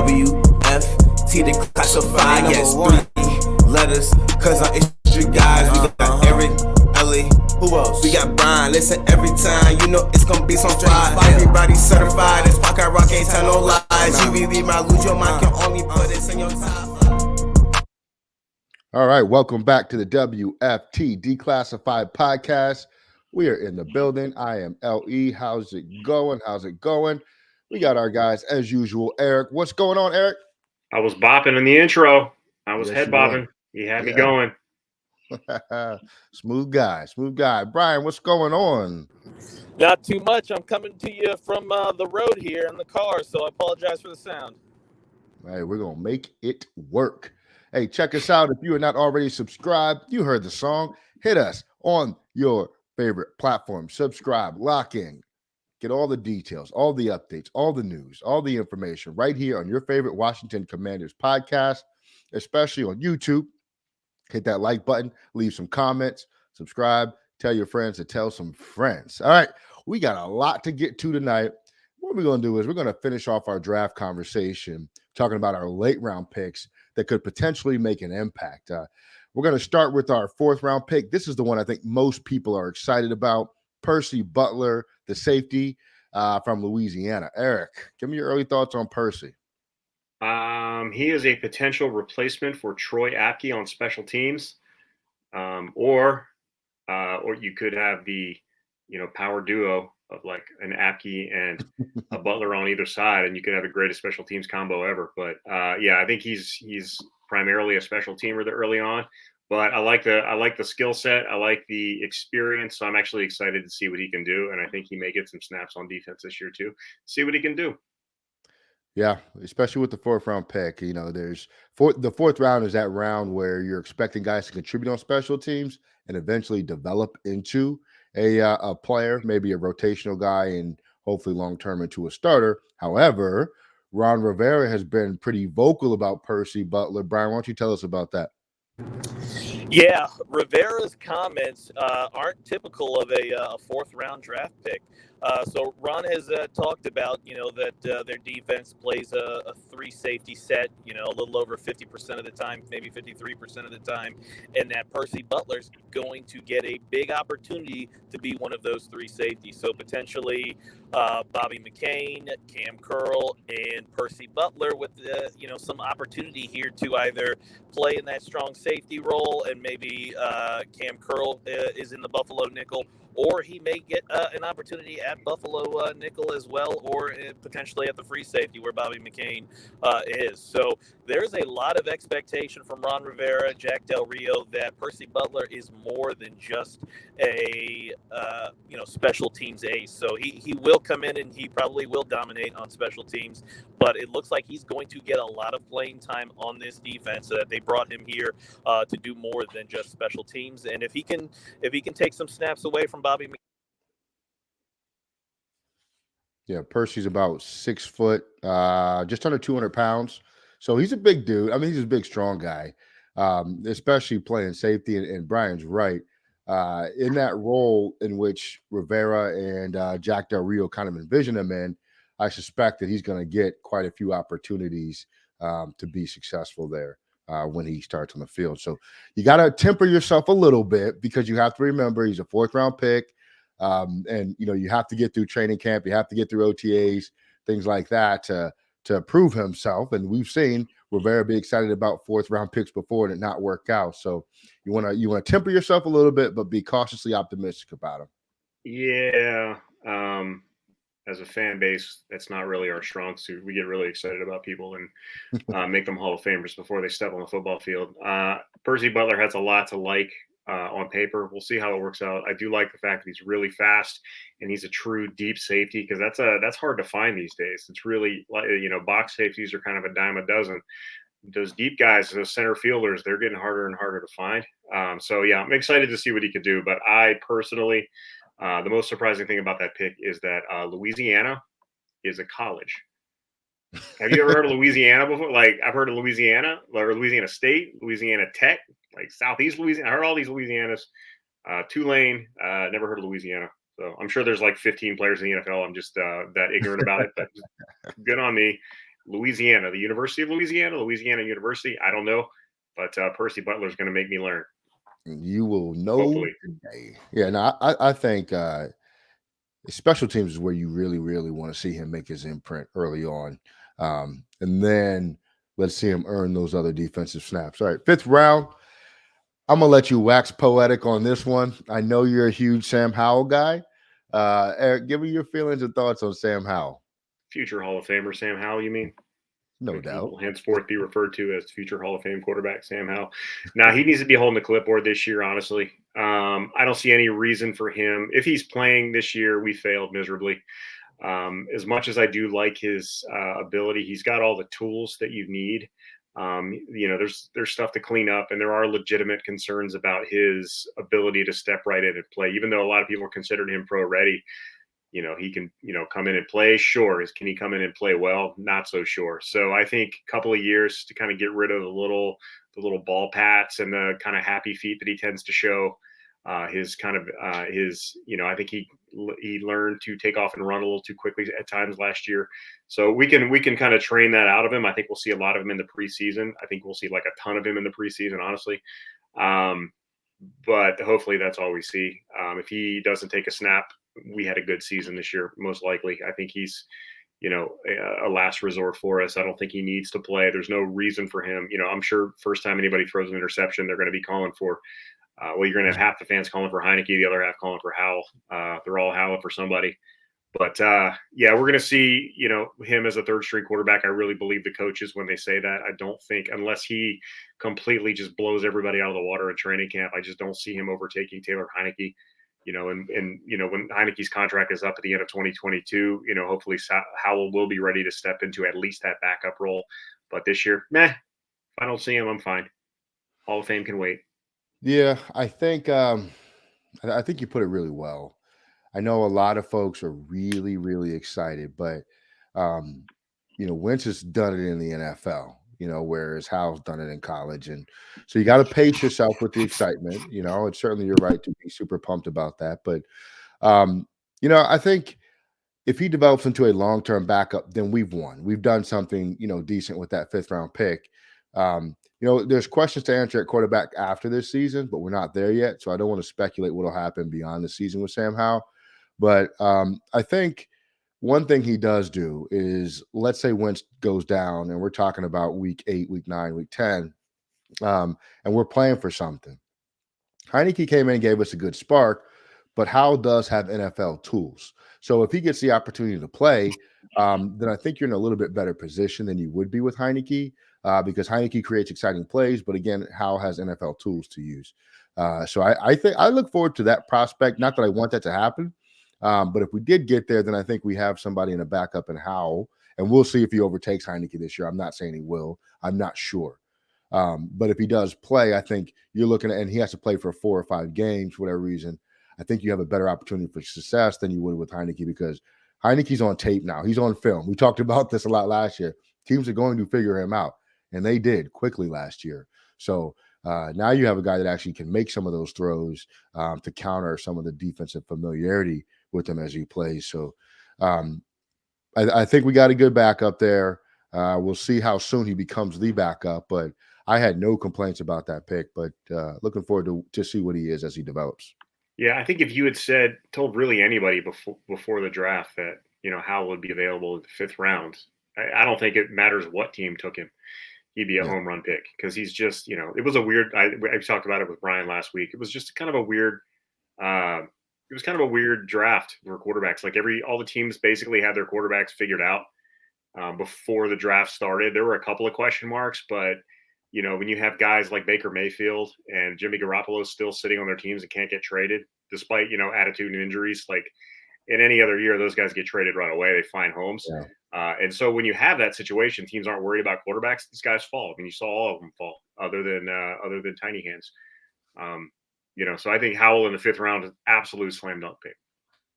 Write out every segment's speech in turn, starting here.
WFT to classify. Yes, 3 letters, cause I'm extra guys. We got Eric, Ellie, who else? We got Brian. Listen every time, you know it's gonna be some fly. Everybody certified. This podcast rock ain't tell no lies. You really might lose your mind, can only put this in your time. All right, welcome back to the WFT Declassified Podcast. We are in the building. I am LE. How's it going? We got our guys as usual. Eric, what's going on, Eric? I was bopping in the intro. I was head bopping. You had me going. Smooth guy. Brian, what's going on? Not too much. I'm coming to you from the road here in the car, so I apologize for the sound. Hey, we're going to make it work. Hey, check us out. If you are not already subscribed, you heard the song. Hit us on your favorite platform. Subscribe, lock in, get all the details, all the updates, all the news, all the information right here on your favorite Washington Commanders podcast, especially on YouTube. Hit that like button, leave some comments, subscribe, tell your friends to tell some friends. All right, we got a lot to get to tonight. What we're going to do is we're going to finish off our draft conversation talking about our late round picks that could potentially make an impact. We're going to start with our 4th round pick. This is the one I think most people are excited about. Percy Butler, the safety from Louisiana. Eric, give me your early thoughts on Percy. He is a potential replacement for Troy Apke on special teams, or you could have the power duo of like an Apke and a Butler on either side, and you could have the greatest special teams combo ever. But I think he's primarily a special teamer early on. But I like the skill set. I like the experience. So I'm actually excited to see what he can do, and I think he may get some snaps on defense this year too. See what he can do. Yeah, especially with the 4th round pick. The 4th round is that round where you're expecting guys to contribute on special teams and eventually develop into a player, maybe a rotational guy, and hopefully long-term into a starter. However, Ron Rivera has been pretty vocal about Percy Butler. Brian, why don't you tell us about that? Yeah, Rivera's comments aren't typical of a 4th round draft pick. So Ron has talked about, that their defense plays a 3 safety set, a little over 50% of the time, maybe 53% of the time, and that Percy Butler's going to get a big opportunity to be one of those 3 safeties. So potentially Bobby McCain, Cam Curl, and Percy Butler with, some opportunity here to either play in that strong safety role, and maybe Cam Curl is in the Buffalo nickel, or he may get an opportunity at Buffalo nickel as well, or potentially at the free safety where Bobby McCain is. So there's a lot of expectation from Ron Rivera, Jack Del Rio, that Percy Butler is more than just a special teams ace. So he will come in and he probably will dominate on special teams, but it looks like he's going to get a lot of playing time on this defense. They brought him here to do more than just special teams, and if he can take some snaps away from Bobby McCain. Yeah, Percy's about 6 foot, just under 200 pounds. So he's a big dude. I mean, he's a big, strong guy, especially playing safety. And Brian's right. In that role in which Rivera and Jack Del Rio kind of envision him in, I suspect that he's going to get quite a few opportunities to be successful there when he starts on the field. So you got to temper yourself a little bit, because you have to remember he's a 4th round pick. And you have to get through training camp, you have to get through OTAs, things like that to prove himself. And we've seen Rivera be excited about 4th round picks before and it not work out. So you want to temper yourself a little bit, but be cautiously optimistic about him. Yeah. As a fan base, that's not really our strong suit. We get really excited about people and make them Hall of Famers before they step on the football field. Percy Butler has a lot to like on paper. We'll see how it works out. I do like the fact that he's really fast and he's a true deep safety, because that's hard to find these days. It's really, box safeties are kind of a dime a dozen. Those deep guys, those center fielders, they're getting harder and harder to find. I'm excited to see what he could do. But I personally, the most surprising thing about that pick is that Louisiana is a college. Have you ever heard of Louisiana before? Like, I've heard of Louisiana, or Louisiana State, Louisiana Tech, like Southeast Louisiana. I heard all these Louisianas. Tulane, never heard of Louisiana. So I'm sure there's like 15 players in the NFL. I'm just that ignorant about it, but good on me. Louisiana, the University of Louisiana University. I don't know, but Percy Butler is going to make me learn. You will know Hopefully. today. Yeah, no, I think special teams is where you really, really want to see him make his imprint early on. And then let's see him earn those other defensive snaps. All right, 5th round. I'm gonna let you wax poetic on this one. I know you're a huge Sam Howell guy. Eric, give me your feelings and thoughts on Sam Howell. Future Hall of Famer Sam Howell, you mean? No doubt. He will henceforth be referred to as future Hall of Fame quarterback Sam Howell. Now he needs to be holding the clipboard this year. Honestly, I don't see any reason for him. If he's playing this year, we failed miserably. As much as I do like his ability, he's got all the tools that you need. There's stuff to clean up, and there are legitimate concerns about his ability to step right in and play. Even though a lot of people considered him pro ready, he can, come in and play. Sure. Can he come in and play well? Not so sure. So I think a couple of years to kind of get rid of the little ball pats and the kind of happy feet that he tends to show. I think he learned to take off and run a little too quickly at times last year. So we can kind of train that out of him. I think we'll see a lot of him in the preseason. I think we'll see like a ton of him in the preseason, honestly. But hopefully that's all we see. If he doesn't take a snap, we had a good season this year, most likely. I think he's, a last resort for us. I don't think he needs to play. There's no reason for him. I'm sure first time anybody throws an interception, they're going to be calling for, you're going to have half the fans calling for Heineke, the other half calling for Howell. They're all howling for somebody. But we're going to see, him as a third string quarterback. I really believe the coaches when they say that. I don't think, unless he completely just blows everybody out of the water in training camp, I just don't see him overtaking Taylor Heineke. When Heineke's contract is up at the end of 2022, hopefully Howell will be ready to step into at least that backup role. But this year, if I don't see him, I'm fine. Hall of Fame can wait. Yeah, I think you put it really well. I know a lot of folks are really, really excited, but Wentz has done it in the NFL, whereas Howell's done it in college. And so you got to pace yourself with the excitement. And certainly you're right to be super pumped about that. But I think if he develops into a long-term backup, then we've won. We've done something, decent with that 5th round pick. There's questions to answer at quarterback after this season, but we're not there yet. So I don't want to speculate what'll happen beyond the season with Sam Howell. But I think one thing he does do is, let's say Wentz goes down and we're talking about week 8, week 9, week 10, and we're playing for something. Heineke came in and gave us a good spark, but Howell does have NFL tools. So if he gets the opportunity to play, then I think you're in a little bit better position than you would be with Heineke, because Heineke creates exciting plays, but again, Howell has NFL tools to use. So I think I look forward to that prospect. Not that I want that to happen, but if we did get there, then I think we have somebody in a backup in Howell, and we'll see if he overtakes Heineke this year. I'm not saying he will. I'm not sure. But if he does play, I think you're looking at, and he has to play for 4 or 5 games for whatever reason, I think you have a better opportunity for success than you would with Heineke, because Heineke's on tape now. He's on film. We talked about this a lot last year. Teams are going to figure him out, and they did quickly last year. So now you have a guy that actually can make some of those throws to counter some of the defensive familiarity with him as he plays. So I think we got a good backup there. We'll see how soon he becomes the backup, but I had no complaints about that pick, but looking forward to see what he is as he develops. Yeah, I think if you had told really anybody before the draft that, Howell would be available in the 5th round, I don't think it matters what team took him. He'd be a home run pick, because he's just, it was a weird, I talked about it with Brian last week. It was just kind of a weird, draft for quarterbacks. Like all the teams basically had their quarterbacks figured out before the draft started. There were a couple of question marks, but when you have guys like Baker Mayfield and Jimmy Garoppolo still sitting on their teams and can't get traded, despite, attitude and injuries, like in any other year, those guys get traded right away. They find homes. Yeah. And so when you have that situation, teams aren't worried about quarterbacks. These guys fall. I mean, you saw all of them fall, other than tiny hands. So I think Howell in the 5th round is absolute slam dunk pick.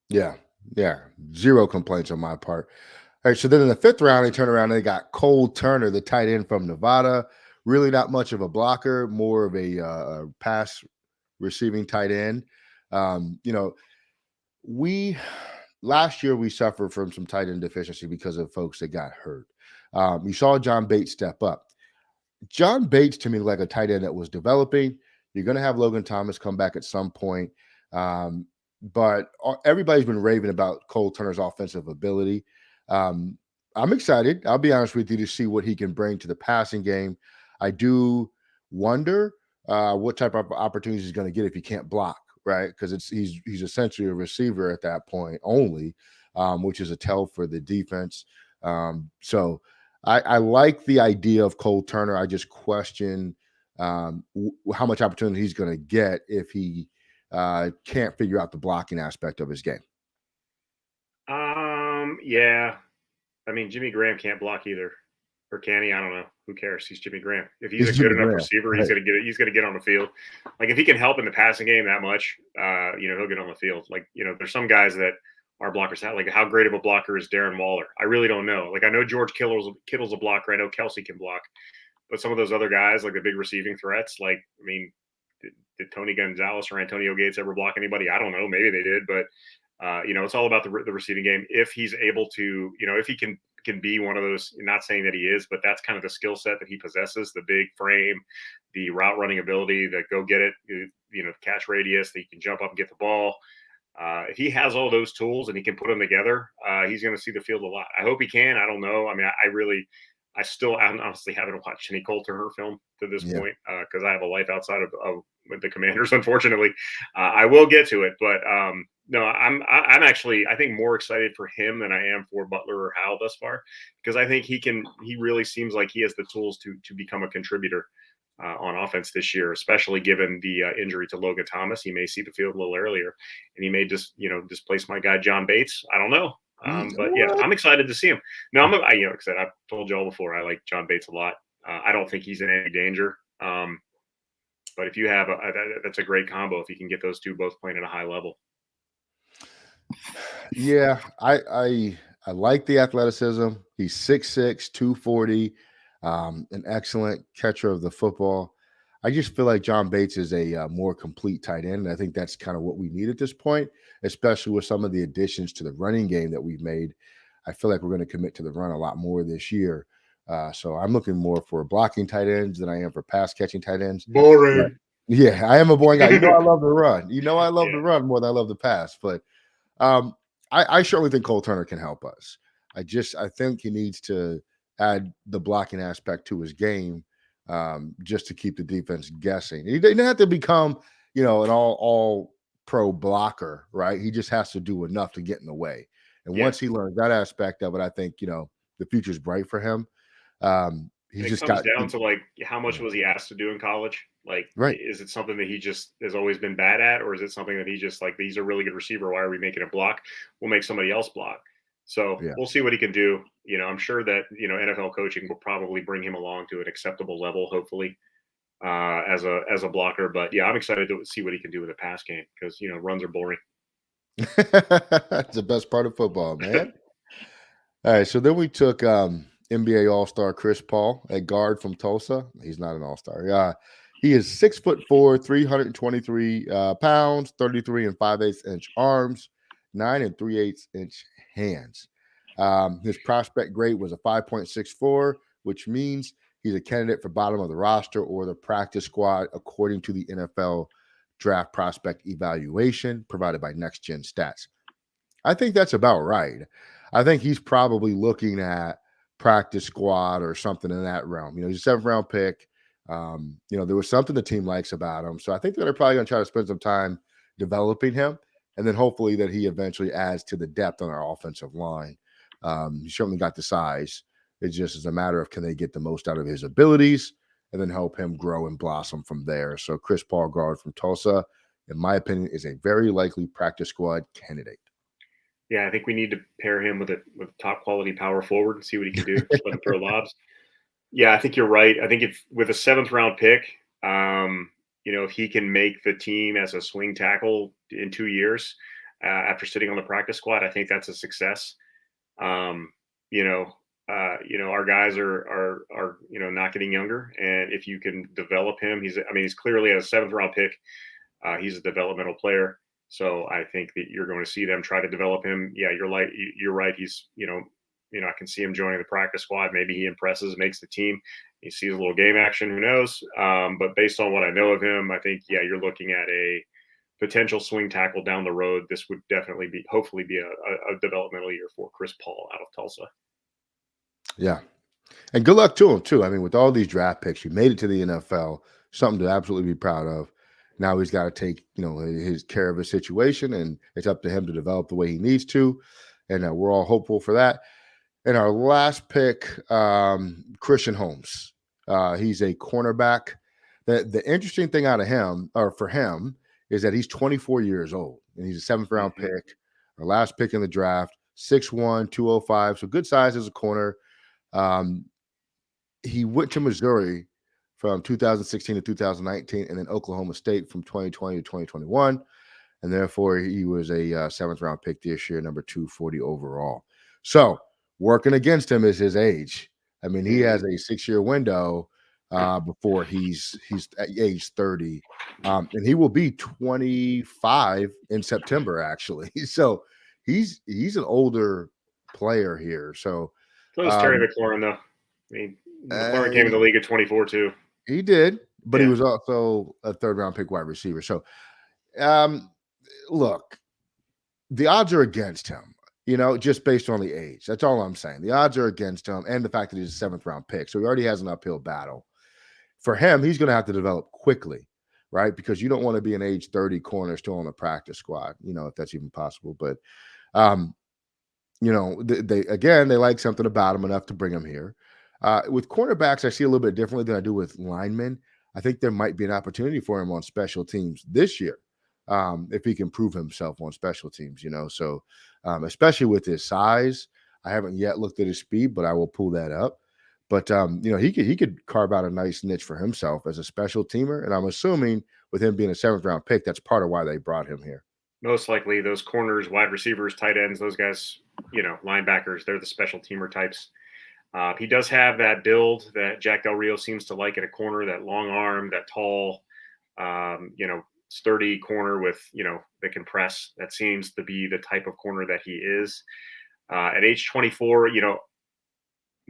Yeah. Zero complaints on my part. All right. So then in the 5th round, they turn around and they got Cole Turner, the tight end from Nevada. Really not much of a blocker, more of a pass receiving tight end. Last year we suffered from some tight end deficiency because of folks that got hurt. You saw John Bates step up. John Bates to me like a tight end that was developing. You're going to have Logan Thomas come back at some point. But everybody's been raving about Cole Turner's offensive ability. I'm excited. I'll be honest with you to see what he can bring to the passing game. I do wonder what type of opportunities he's going to get if he can't block, right? Because he's essentially a receiver at that point only, which is a tell for the defense. So I like the idea of Cole Turner. I just question how much opportunity he's going to get if he can't figure out the blocking aspect of his game. Yeah. I mean, Jimmy Graham can't block either. Or can he? I don't know. Who cares? He's Jimmy Graham. If he's a good enough receiver, he's gonna get it. He's gonna get on the field. Like if he can help in the passing game that much, he'll get on the field. Like, there's some guys that are blockers. Like how great of a blocker is Darren Waller? I really don't know. Like I know George Kittle's a blocker. I know Kelsey can block, but some of those other guys, like the big receiving threats, like I mean, did Tony Gonzalez or Antonio Gates ever block anybody? I don't know. Maybe they did, but it's all about the receiving game. If he's able to, if he can be one of those, not saying that he is, but that's kind of the skill set that he possesses, the big frame, the route running ability, the go get it, catch radius, that he can jump up and get the ball. If he has all those tools and he can put them together, he's going to see the field a lot. I hope he can. I don't know. I mean, I still honestly haven't watched any Cole Turner film to this point because I have a life outside of the Commanders, unfortunately. I will get to it, but no, I'm actually, I think, more excited for him than I am for Butler or Howell thus far, because I think he really seems like he has the tools to become a contributor on offense this year, especially given the injury to Logan Thomas. He may see the field a little earlier, and he may just, displace my guy John Bates. I don't know. But yeah, I'm excited to see him. No, like I said, I've told y'all before, I like John Bates a lot. I don't think he's in any danger. But if you have that's a great combo if you can get those two both playing at a high level. Yeah, I like the athleticism. He's 6'6", 240, an excellent catcher of the football. I just feel like John Bates is a more complete tight end, and I think that's kind of what we need at this point, especially with some of the additions to the running game that we've made. I feel like we're going to commit to the run a lot more this year. So I'm looking more for blocking tight ends than I am for pass catching tight ends. Boring. But, yeah, I am a boring guy. I love the run. I love the run more than I love the pass. But I certainly think Cole Turner can help us. I think he needs to add the blocking aspect to his game just to keep the defense guessing. He didn't have to become, an all pro blocker, right? He just has to do enough to get in the way. And once he learns that aspect of it, I think, the future's bright for him. It comes down to like how much was he asked to do in college? Like, is it something that he just has always been bad at, or is it something that he just like, he's a really good receiver, why are we making a block? We'll make somebody else block. So we'll see what he can do. I'm sure that NFL coaching will probably bring him along to an acceptable level, hopefully, as a blocker. But yeah, I'm excited to see what he can do with a pass game because runs are boring. That's the best part of football, man. All right, so then we took NBA All-Star Chris Paul at guard from Tulsa. He's not an All-Star. He is 6'4", 323 pounds, 33 and 5/8 inch arms, 9 and 3/8 inch hands. His prospect grade was a 5.64, which means he's a candidate for bottom of the roster or the practice squad, according to the NFL draft prospect evaluation provided by Next Gen Stats. I think that's about right. I think he's probably looking at practice squad or something in that realm. He's a 7th round pick. There was something the team likes about him. So I think they're probably going to try to spend some time developing him. And then hopefully that he eventually adds to the depth on our offensive line. He certainly got the size. It just is a matter of can they get the most out of his abilities and then help him grow and blossom from there. So Chris Paul, guard from Tulsa, in my opinion, is a very likely practice squad candidate. Yeah, I think we need to pair him with top quality power forward and see what he can do. Just let him throw lobs. Yeah, I think you're right. I think if with a 7th round pick, if he can make the team as a swing tackle in 2 years after sitting on the practice squad, I think that's a success. Our guys are not getting younger, and if you can develop him, he's clearly a 7th round pick. He's a developmental player. So I think that you're going to see them try to develop him. Yeah, you're right. He's, I can see him joining the practice squad. Maybe he impresses, makes the team. He sees a little game action. Who knows? But based on what I know of him, I think, you're looking at a potential swing tackle down the road. This would definitely hopefully be a developmental year for Chris Paul out of Tulsa. Yeah. And good luck to him, too. I mean, with all these draft picks, he made it to the NFL, something to absolutely be proud of. Now he's got to take, his care of his situation, and it's up to him to develop the way he needs to. And we're all hopeful for that. And our last pick, Christian Holmes. He's a cornerback. The interesting thing out of him, or for him, is that he's 24 years old, and he's a 7th round pick, our last pick in the draft, 6'1", 205, so good size as a corner. He went to Missouri from 2016 to 2019, and then Oklahoma State from 2020 to 2021. And therefore, he was a 7th round pick this year, number 240 overall. So working against him is his age. I mean, he has a 6-year window before he's at age 30. And he will be 25 in September, actually. So he's an older player here. So is Terry McLaurin, though. I mean, McLaurin came in the league at 24 too. He did, but he was also a 3rd round pick wide receiver. So look, the odds are against him, just based on the age. That's all I'm saying. The odds are against him, and the fact that he's a 7th round pick. So he already has an uphill battle. For him, he's going to have to develop quickly, right? Because you don't want to be an age 30 corner still on the practice squad, if that's even possible. But, they like something about him enough to bring him here. With cornerbacks, I see a little bit differently than I do with linemen. I think there might be an opportunity for him on special teams this year. If he can prove himself on special teams, so especially with his size. I haven't yet looked at his speed, but I will pull that up. But he could carve out a nice niche for himself as a special teamer, and I'm assuming with him being a 7th round pick, that's part of why they brought him here. Most likely, those corners, wide receivers, tight ends, those guys, linebackers, they're the special teamer types. He does have that build that Jack Del Rio seems to like at a corner, that long arm, that tall, sturdy corner with, that can press. That seems to be the type of corner that he is. At age 24,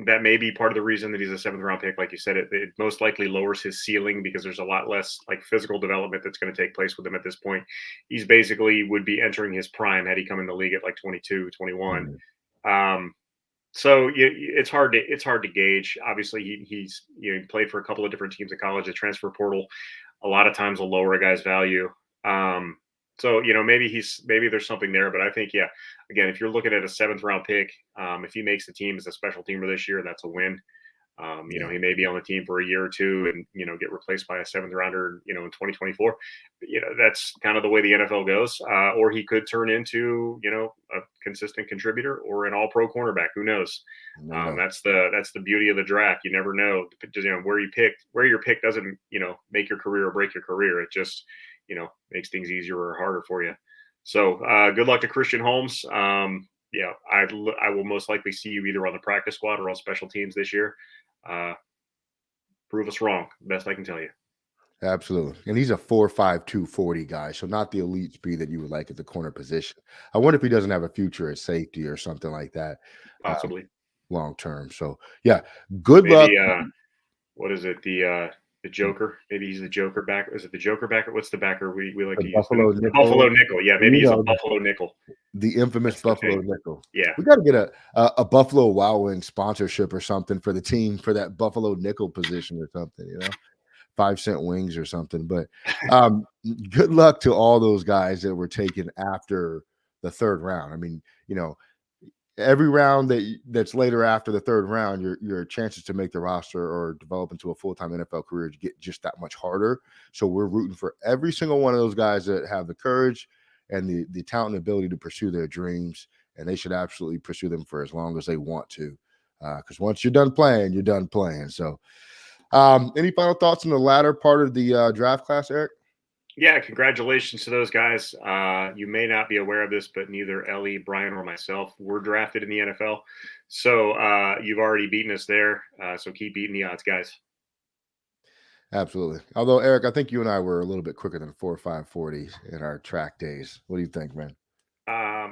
that may be part of the reason that he's a 7th round pick. Like you said, it most likely lowers his ceiling because there's a lot less physical development that's going to take place with him at this point. He's basically would be entering his prime had he come in the league at 22, 21. So it's hard to gauge. Obviously, he's he played for a couple of different teams in college. The transfer portal a lot of times will lower a guy's value. So maybe there's something there, but I think again, if you're looking at a 7th round pick, if he makes the team as a special teamer this year, that's a win. He may be on the team for a year or two and get replaced by a 7th rounder, in 2024. But, that's kind of the way the NFL goes. Or he could turn into, a consistent contributor or an all-pro cornerback. Who knows? That's the beauty of the draft. You never know. Where you're picked doesn't, make your career or break your career. It just, makes things easier or harder for you. So good luck to Christian Holmes. I will most likely see you either on the practice squad or on special teams this year. Prove us wrong. Best I can tell you. Absolutely. And he's a 4'5", 240 guy, so not the elite speed that you would like at the corner position. I wonder if he doesn't have a future at safety or something like that. Possibly. Long term. So, good luck. What is it? The Joker? Maybe he's the Joker backer. Is it the Joker backer? What's the backer we like to use? Buffalo The Buffalo nickel. Yeah, maybe he's a Buffalo nickel. The infamous Buffalo nickel. Yeah. We got to get a Buffalo Wild Wings sponsorship or something for the team for that Buffalo nickel position or something, 5-cent wings or something. But good luck to all those guys that were taken after the 3rd round. I mean, every round that's later after the 3rd round, your chances to make the roster or develop into a full-time NFL career get just that much harder. So we're rooting for every single one of those guys that have the courage and the talent and ability to pursue their dreams, and they should absolutely pursue them for as long as they want to. Because once you're done playing, you're done playing. So any final thoughts on the latter part of the draft class, Eric? Yeah, congratulations to those guys. You may not be aware of this, but neither Ellie, Brian, or myself were drafted in the NFL. So you've already beaten us there. So keep beating the odds, guys. Absolutely. Although, Eric, I think you and I were a little bit quicker than 4.540 in our track days. What do you think, man? I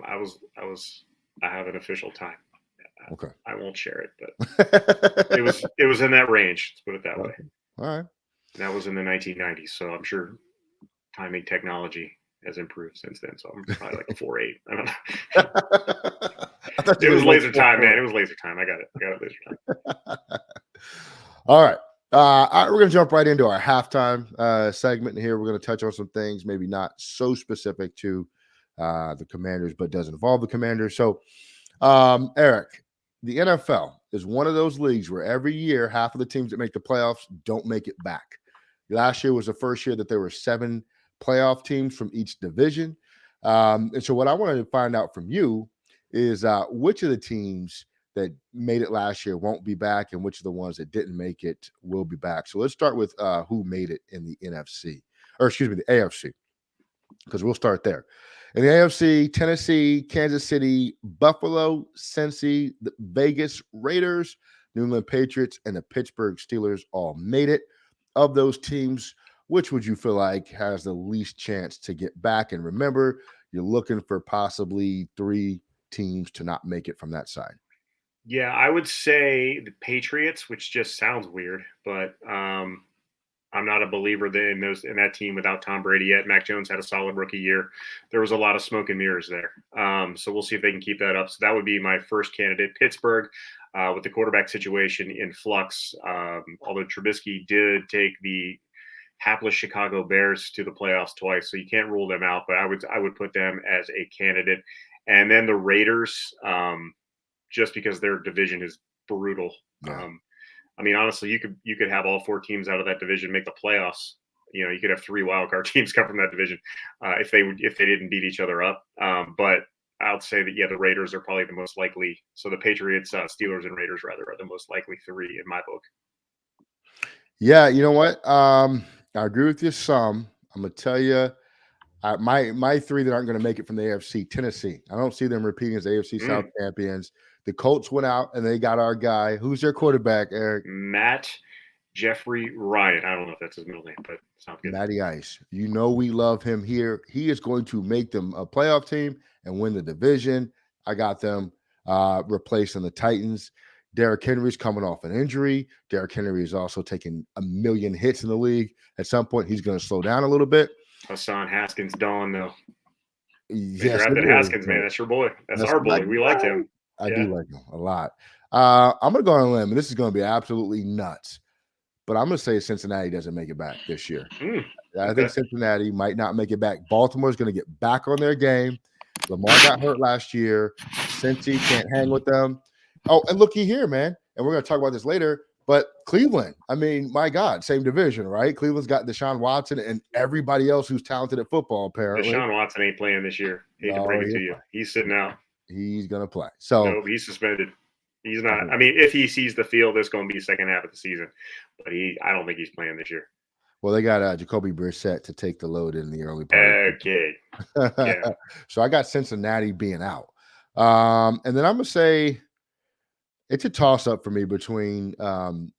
have an official time. Okay. I won't share it, but it was in that range. Let's put it that way. All right. And that was in the 1990s, so I'm sure timing technology has improved since then. So I'm probably like a 4.8. I don't know. It was laser time, man. It was laser time. I got it laser time. All right. We're going to jump right into our halftime segment here. We're going to touch on some things, maybe not so specific to the Commanders, but does involve the Commanders. So, Eric, the NFL is one of those leagues where every year half of the teams that make the playoffs don't make it back. Last year was the first year that there were 7 playoff teams from each division. And so what I wanted to find out from you is which of the teams that made it last year won't be back and which of the ones that didn't make it will be back. So let's start with who made it in the NFC, or excuse me, the AFC, because we'll start there. In the AFC, Tennessee, Kansas City, Buffalo, Cincy, the Vegas Raiders, New England Patriots, and the Pittsburgh Steelers all made it. Of those teams, which would you feel like has the least chance to get back? And remember, you're looking for possibly 3 teams to not make it from that side. Yeah, I would say the Patriots, which just sounds weird, but I'm not a believer in that team without Tom Brady yet. Mac Jones had a solid rookie year. There was a lot of smoke and mirrors there. So we'll see if they can keep that up. So that would be my first candidate. Pittsburgh, with the quarterback situation in flux, although Trubisky did take the hapless Chicago Bears to the playoffs twice, so you can't rule them out. But I would put them as a candidate. And then the Raiders, just because their division is brutal. Yeah. I mean, honestly, you could have all 4 teams out of that division make the playoffs. You know, you could have 3 wildcard teams come from that division if they didn't beat each other up. But I'll say that the Raiders are probably the most likely. So the Patriots, Steelers, and Raiders rather are the most likely 3 in my book. Yeah, you know what? I agree with you some. I'm gonna tell you, my 3 that aren't going to make it from the AFC, Tennessee. I don't see them repeating as AFC South champions. The Colts went out and they got our guy. Who's their quarterback, Eric? Matt Jeffrey Ryan. I don't know if that's his middle name, but it sounds good. Matty Ice. You know we love him here. He is going to make them a playoff team and win the division. I got them replacing the Titans. Derrick Henry's coming off an injury. Derrick Henry is also taking a million hits in the league. At some point, he's going to slow down a little bit. Hassan Haskins Dawn, though. Yes, drafted Haskins, man. That's your boy. That's our boy. We liked him. I do like him a lot. I'm going to go on a limb, and this is going to be absolutely nuts. But I'm going to say Cincinnati doesn't make it back this year. I think Cincinnati might not make it back. Baltimore's going to get back on their game. Lamar got hurt last year. Cincy can't hang with them. Oh, and looky here, man. And we're going to talk about this later. But Cleveland, I mean, my God, same division, right? Cleveland's got Deshaun Watson and everybody else who's talented at football, apparently. Deshaun Watson ain't playing this year. Hate to break it to you. He's sitting out. He's going to play. So no, he's suspended. He's not. I mean, if he sees the field, it's going to be second half of the season. But I don't think he's playing this year. Well, they got Jacoby Brissett to take the load in the early part. Okay. Yeah. So I got Cincinnati being out. And then I'm going to say it's a toss-up for me between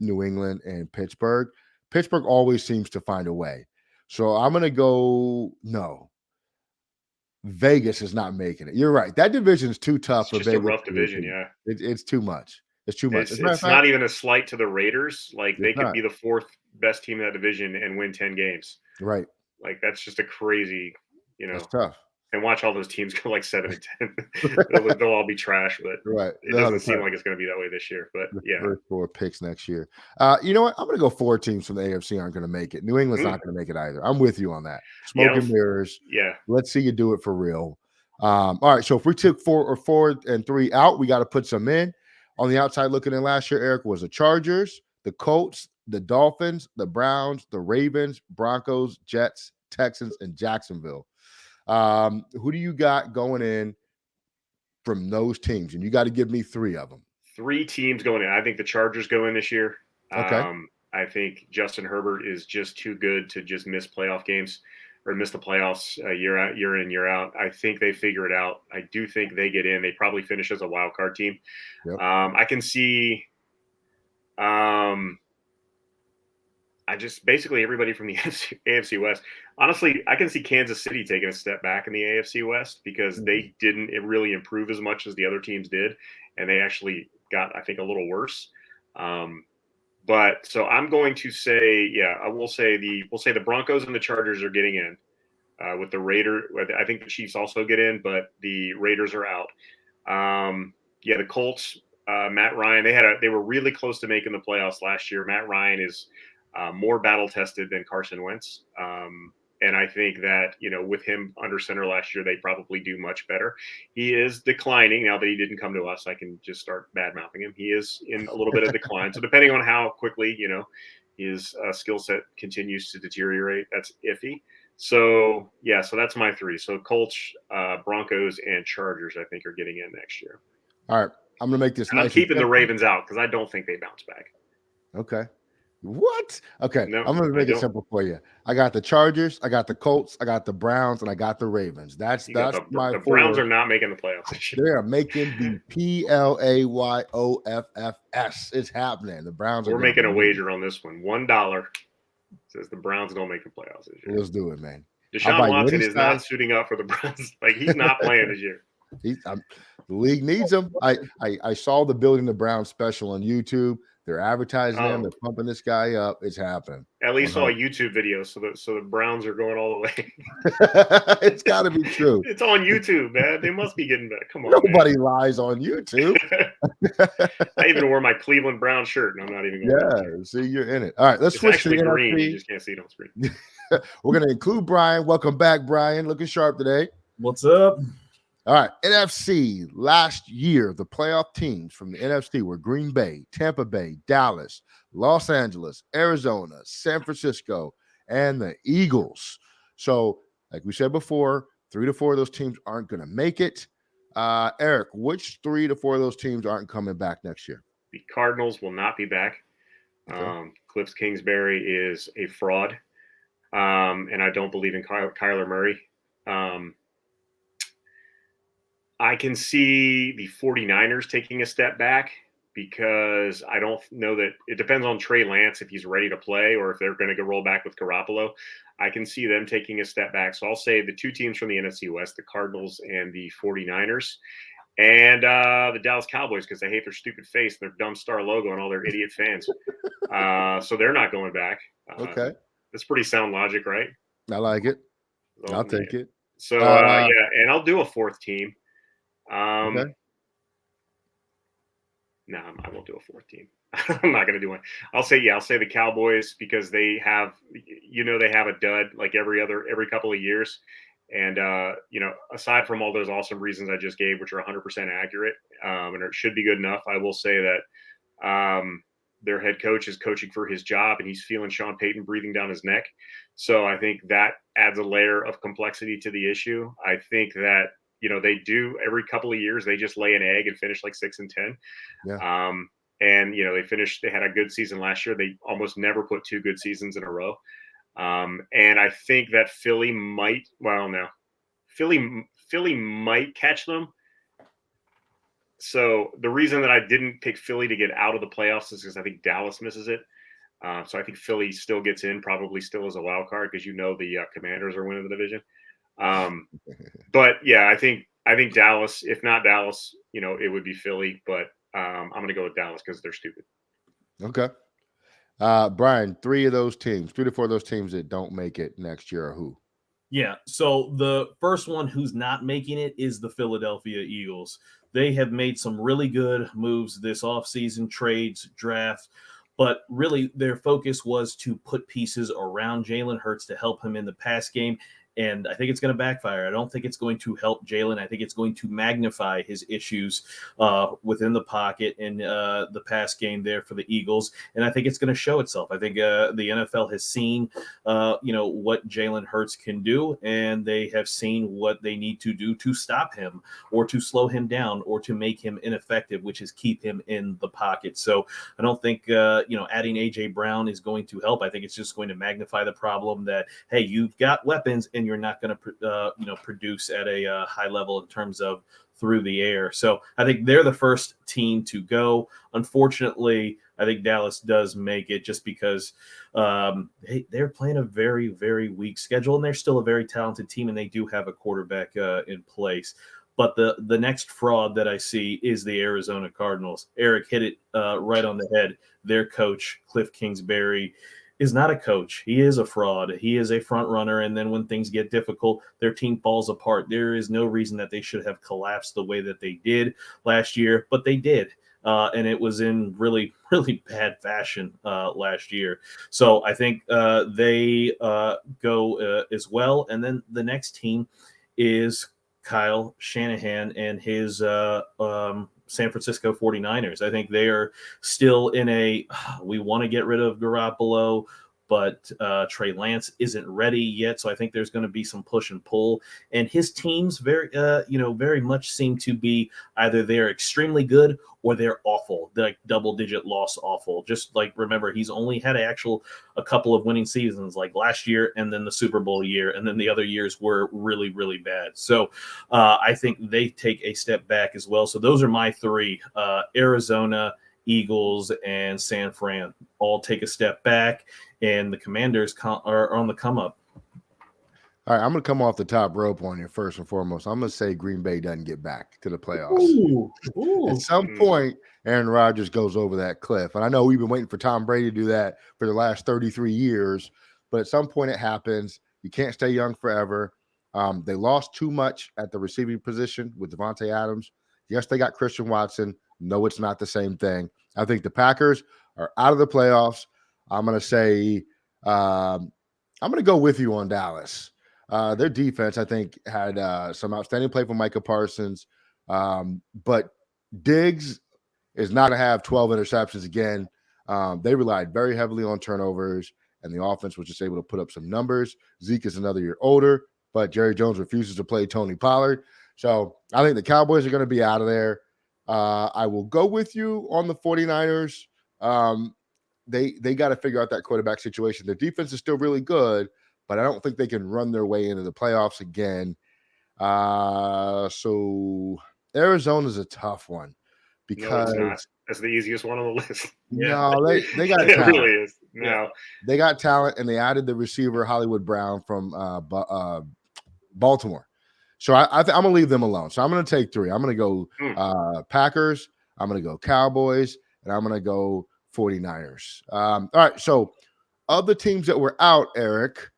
New England and Pittsburgh. Pittsburgh always seems to find a way. So I'm going to go no. Vegas is not making it. You're right. That division is too tough for Vegas. It's a rough division, yeah. It's too much. It's too much. It's not even a slight to the Raiders. Like, they could be the 4th best team in that division and win 10 games. Right. Like, that's just a crazy, It's tough. And watch all those teams go like 7-10. they'll all be trash, but it doesn't seem like it's going to be that way this year. But yeah, first 4 picks next year. You know what? I'm going to go 4 teams from the AFC aren't going to make it. New England's not going to make it either. I'm with you on that. Smoke and mirrors. Yeah. Let's see you do it for real. All right. So if we took 4 and 3 out, we got to put some in. On the outside looking in last year, Eric, was the Chargers, the Colts, the Dolphins, the Browns, the Ravens, Broncos, Jets, Texans, and Jacksonville. Who do you got going in from those teams? And you got to give me 3 of them. 3 teams going in. I think the Chargers go in this year. Okay. I think Justin Herbert is just too good to just miss playoff games or miss the playoffs year in, year out. I think they figure it out. I do think they get in. They probably finish as a wild card team. Yep. I can see I just basically everybody from the AFC West. Honestly, I can see Kansas City taking a step back in the AFC West because they didn't really improve as much as the other teams did, and they actually got, I think, a little worse. But so I'm going to say, we'll say the Broncos and the Chargers are getting in. With the I think the Chiefs also get in, but the Raiders are out. The Colts, Matt Ryan, they were really close to making the playoffs last year. Matt Ryan is more battle tested than Carson Wentz. And I think that, with him under center last year, they probably do much better. He is declining now that he didn't come to us. I can just start bad mouthing him. He is in a little bit of decline. So depending on how quickly, his skill set continues to deteriorate, that's iffy. So that's my three. So Colts, Broncos, and Chargers, I think, are getting in next year. All right, I'm gonna make this. And I'm keeping the Ravens out because I don't think they bounce back. Okay. What? Okay, No, I'm gonna make it simple for you. I got the Chargers, I got the Colts, I got the Browns, and I got the Ravens. That's my the four. Browns are not making the playoffs this year. They are making the PLAYOFFS. It's happening. The Browns are. We're making a wager on this one. $1 says the Browns don't make the playoffs this year. Let's do it, man. Deshaun Watson is not suiting up for the Browns. Like, he's not playing this year. The league needs him. I saw the Building the Browns special on YouTube. They're advertising him. They're pumping this guy up. It's happening. At least saw a YouTube video, so the Browns are going all the way. It's got to be true. It's on YouTube, man. They must be getting back. Come on, nobody lies on YouTube. I even wore my Cleveland Brown shirt, and I'm not even going see, you're in it. All right, let's switch to the green. NFC. You just can't see it on screen. We're going to include Brian. Welcome back, Brian. Looking sharp today. What's up? All right, NFC. Last year, the playoff teams from the NFC were Green Bay, Tampa Bay, Dallas, Los Angeles, Arizona, San Francisco, and the Eagles. So, like we said before, 3 to 4 of those teams aren't going to make it. Eric, which 3 to 4 of those teams aren't coming back next year? The Cardinals will not be back. Okay. Cliff Kingsbury is a fraud, and I don't believe in Kyler Murray. I can see the 49ers taking a step back because I don't know that it depends on Trey Lance if he's ready to play or if they're going to go roll back with Garoppolo. I can see them taking a step back. So I'll say the 2 teams from the NFC West, the Cardinals and the 49ers, and the Dallas Cowboys because they hate their stupid face, their dumb star logo, and all their idiot fans. So they're not going back. Okay. That's pretty sound logic, right? I like it. I'll take it. So, and I'll do a 4th team. Okay. No, I won't do a 4th team. I'm not going to do one. I'll say the Cowboys because they have, they have a dud like every couple of years. And, aside from all those awesome reasons I just gave, which are 100% accurate, and it should be good enough, I will say that their head coach is coaching for his job and he's feeling Sean Payton breathing down his neck. So I think that adds a layer of complexity to the issue. I think that, they do every couple of years, they just lay an egg and finish like 6-10. Yeah. And, they had a good season last year. They almost never put 2 good seasons in a row. And I think that Philly might catch them. So the reason that I didn't pick Philly to get out of the playoffs is because I think Dallas misses it. So I think Philly still gets in, probably still as a wild card because the Commanders are winning the division. But yeah, I think Dallas, if not Dallas, it would be Philly, but I'm going to go with Dallas because they're stupid. Okay. Brian, 3 to 4 of those teams that don't make it next year are who? Yeah. So the first one who's not making it is the Philadelphia Eagles. They have made some really good moves this offseason, trades, drafts, but really their focus was to put pieces around Jalen Hurts to help him in the pass game. And I think it's going to backfire. I don't think it's going to help Jalen. I think it's going to magnify his issues within the pocket in the pass game there for the Eagles. And I think it's going to show itself. I think the NFL has seen, what Jalen Hurts can do, and they have seen what they need to do to stop him or to slow him down or to make him ineffective, which is keep him in the pocket. So I don't think, adding A.J. Brown is going to help. I think it's just going to magnify the problem that, hey, you've got weapons and you're not going to, produce at a high level in terms of through the air. So I think they're the first team to go. Unfortunately, I think Dallas does make it just because they're playing a very, very weak schedule, and they're still a very talented team, and they do have a quarterback in place. But the next fraud that I see is the Arizona Cardinals. Eric hit it right on the head. Their coach, Cliff Kingsbury, is not a coach. He is a fraud. He is a front runner. And then when things get difficult, their team falls apart. There is no reason that they should have collapsed the way that they did last year, but they did. And it was in really, really bad fashion last year. So I think they go as well. And then the next team is Kyle Shanahan and his San Francisco 49ers. I think they are still in we want to get rid of Garoppolo, but Trey Lance isn't ready yet. So I think there's going to be some push and pull. And his teams very much seem to be either they're extremely good or they're awful. They're like double-digit loss awful. Just like, remember, he's only had a couple of winning seasons, like last year and then the Super Bowl year, and then the other years were really, really bad. So I think they take a step back as well. So those are my three: Arizona, Eagles, and San Fran all take a step back, and the Commanders are on the come up. All right, I'm going to come off the top rope on you first and foremost. I'm going to say Green Bay doesn't get back to the playoffs. Ooh. At some point, Aaron Rodgers goes over that cliff. And I know we've been waiting for Tom Brady to do that for the last 33 years, but at some point it happens. You can't stay young forever. They lost too much at the receiving position with Devontae Adams. Yes, they got Christian Watson. No, it's not the same thing. I think the Packers are out of the playoffs. I'm going to say I'm going to go with you on Dallas. Their defense, I think, had some outstanding play from Micah Parsons. But Diggs is not to have 12 interceptions again. They relied very heavily on turnovers, and the offense was just able to put up some numbers. Zeke is another year older, but Jerry Jones refuses to play Tony Pollard. So I think the Cowboys are going to be out of there. I will go with you on the 49ers. They got to figure out that quarterback situation. Their defense is still really good, but I don't think they can run their way into the playoffs again. So Arizona's a tough one because no, it's not. That's the easiest one on the list. No, they got it talent. really is. No, they got talent, and they added the receiver Hollywood Brown from Baltimore. So I'm gonna leave them alone. So I'm gonna take three. I'm gonna go Packers. I'm gonna go Cowboys, and I'm gonna go 49ers. All right. So of the teams that were out, Eric,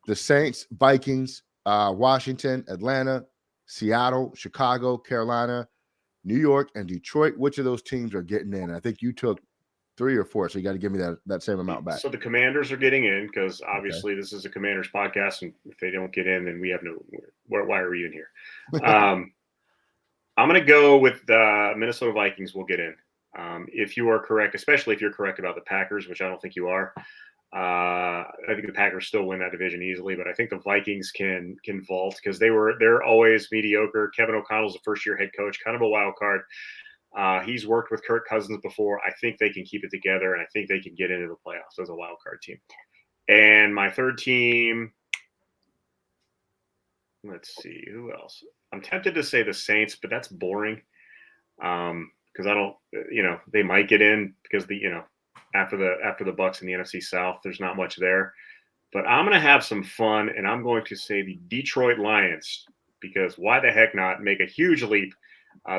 the Saints, Vikings, Washington, Atlanta, Seattle, Chicago, Carolina, New York, and Detroit. Which of those teams are getting in? I think you took 3 or 4, so you got to give me that same amount back. So the Commanders are getting in because obviously this is a Commanders podcast, and if they don't get in, then we have no. Why are we in here? I'm going to go with the Minnesota Vikings will get in. If you are correct, especially if you're correct about the Packers, which I don't think you are. I think the Packers still win that division easily, but I think the Vikings can vault because they're always mediocre. Kevin O'Connell's a first-year head coach, kind of a wild card. He's worked with Kirk Cousins before. I think they can keep it together, and I think they can get into the playoffs as a wild card team. And my third team, let's see, who else? I'm tempted to say the Saints, but that's boring because I don't, they might get in because after the Bucs in the NFC South, there's not much there. But I'm going to have some fun, and I'm going to say the Detroit Lions because why the heck not make a huge leap?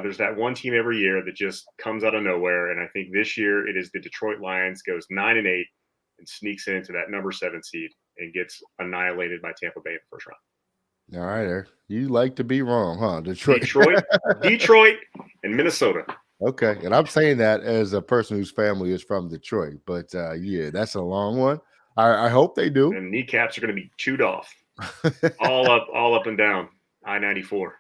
There's that one team every year that just comes out of nowhere, and I think this year it is the Detroit Lions goes 9-8 and sneaks into that number 7 seed and gets annihilated by Tampa Bay in the first round. All right, Eric. You like to be wrong, huh? Detroit, and Minnesota. Okay, and I'm saying that as a person whose family is from Detroit, but yeah, that's a long one. I hope they do. And kneecaps are going to be chewed off, all up and down I-94.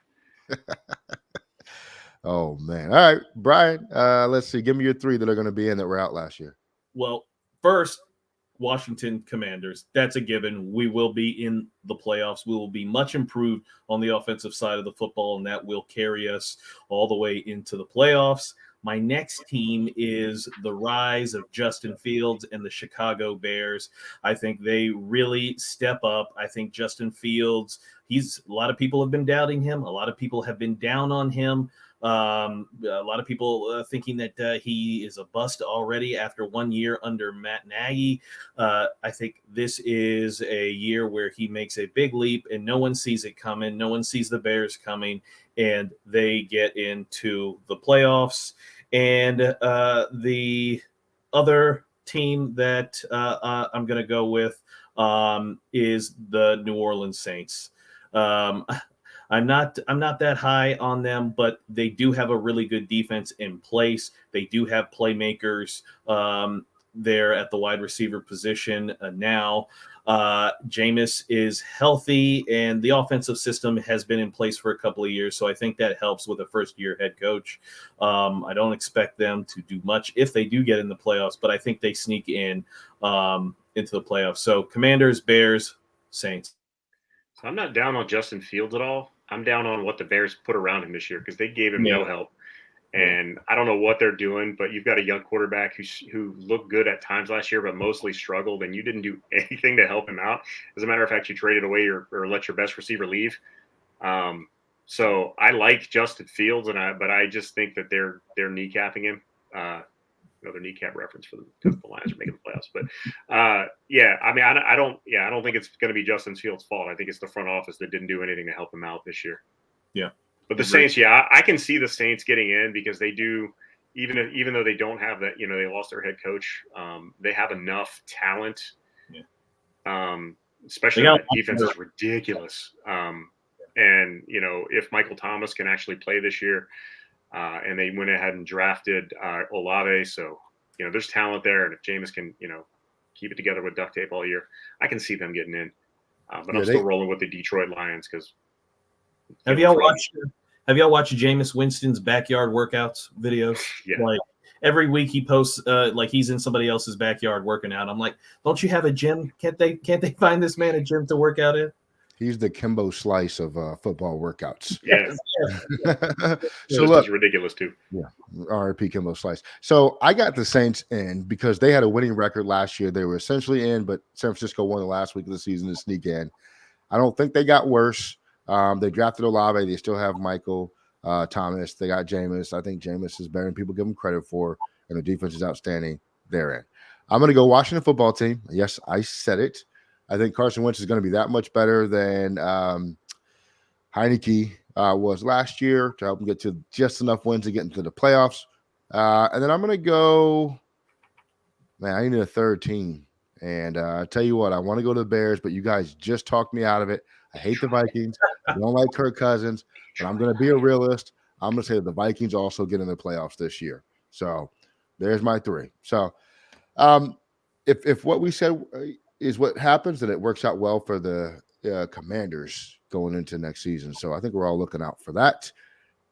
Oh man! All right, Brian. Let's see. Give me your 3 that are going to be in that were out last year. Well, first, Washington Commanders. That's a given. We will be in the playoffs. We will be much improved on the offensive side of the football, and that will carry us all the way into the playoffs. My next team is the rise of Justin Fields and the Chicago Bears. I think they really step up. I think Justin Fields, a lot of people have been doubting him. A lot of people have been down on him. A lot of people thinking that he is a bust already after 1 year under Matt Nagy. I think this is a year where he makes a big leap and no one sees it coming. No one sees the Bears coming, and they get into the playoffs. And the other team that I'm going to go with is the New Orleans Saints. I'm not that high on them, but they do have a really good defense in place. They do have playmakers there at the wide receiver position now. Jameis is healthy, and the offensive system has been in place for a couple of years, so I think that helps with a first-year head coach. I don't expect them to do much if they do get in the playoffs, but I think they sneak in into the playoffs. So Commanders, Bears, Saints. So I'm not down on Justin Fields at all. I'm down on what the Bears put around him this year because they gave him no help. And I don't know what they're doing, but you've got a young quarterback who looked good at times last year, but mostly struggled, and you didn't do anything to help him out. As a matter of fact, you traded away or let your best receiver leave. So I like Justin Fields, but I just think that they're kneecapping him. Another kneecap reference for the Lions are making the playoffs. But I don't think it's going to be Justin Fields' fault. I think it's the front office that didn't do anything to help him out this year. Yeah. But the Saints, I can see the Saints getting in because they do, even though they don't have that, they lost their head coach. They have enough talent. Yeah. Especially that defense is ridiculous. And if Michael Thomas can actually play this year, and they went ahead and drafted Olave, so there's talent there. And if Jameis can keep it together with duct tape all year, I can see them getting in. But I'm still rolling with the Detroit Lions because. Have y'all watched Jameis Winston's backyard workouts videos? Yeah. Like every week he posts like he's in somebody else's backyard working out. I'm like, don't you have a gym? Can't they find this man a gym to work out in? He's the Kimbo Slice of football workouts. Yeah. So look, it's ridiculous too. Yeah, RIP Kimbo Slice. So I got the Saints in because they had a winning record last year. They were essentially in, but San Francisco won the last week of the season to sneak in. I don't think they got worse. They drafted Olave. They still have Michael Thomas. They got Jameis. I think Jameis is better than people give him credit for, and the defense is outstanding. They're in. I'm going to go Washington football team. Yes, I said it. I think Carson Wentz is going to be that much better than Heineke was last year to help him get to just enough wins to get into the playoffs. And then I'm going to go, man, I need a third team. And I tell you what, I want to go to the Bears, but you guys just talked me out of it. I hate the Vikings. I don't like Kirk Cousins, but I'm going to be a realist. I'm going to say that the Vikings also get in the playoffs this year. So there's my three. So if what we said is what happens, then it works out well for the Commanders going into next season. So I think we're all looking out for that.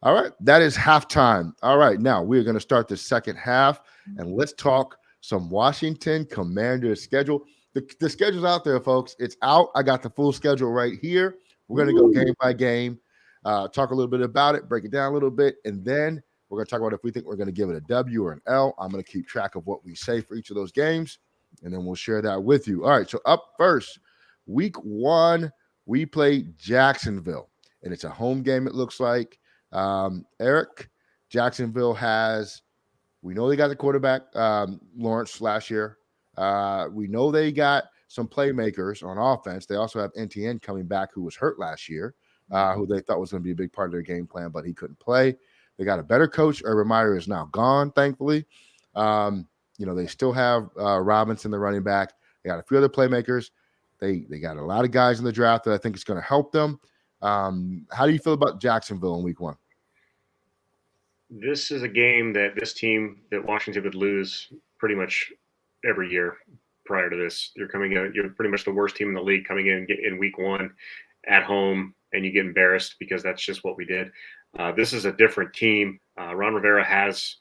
All right, that is halftime. All right, now we're going to start the second half, and let's talk some Washington Commanders schedule. The schedule's out there, folks. It's out. I got the full schedule right here. We're going to go game by game, talk a little bit about it, break it down a little bit, and then we're going to talk about if we think we're going to give it a W or an L. I'm going to keep track of what we say for each of those games, and then we'll share that with you. All right, so up first, week 1, we play Jacksonville, and it's a home game, it looks like. Eric, Jacksonville we know they got the quarterback, Lawrence, last year. We know they got some playmakers on offense. They also have NTN coming back, who was hurt last year, who they thought was going to be a big part of their game plan, but he couldn't play. They got a better coach. Urban Meyer is now gone, thankfully. They still have Robinson, the running back. They got a few other playmakers. They got a lot of guys in the draft that I think is going to help them. How do you feel about Jacksonville in week 1? This is a game that this team that Washington would lose pretty much every year prior to this. You're pretty much the worst team in the league coming in week 1 at home, and you get embarrassed because that's just what we did. This is a different team. Ron Rivera has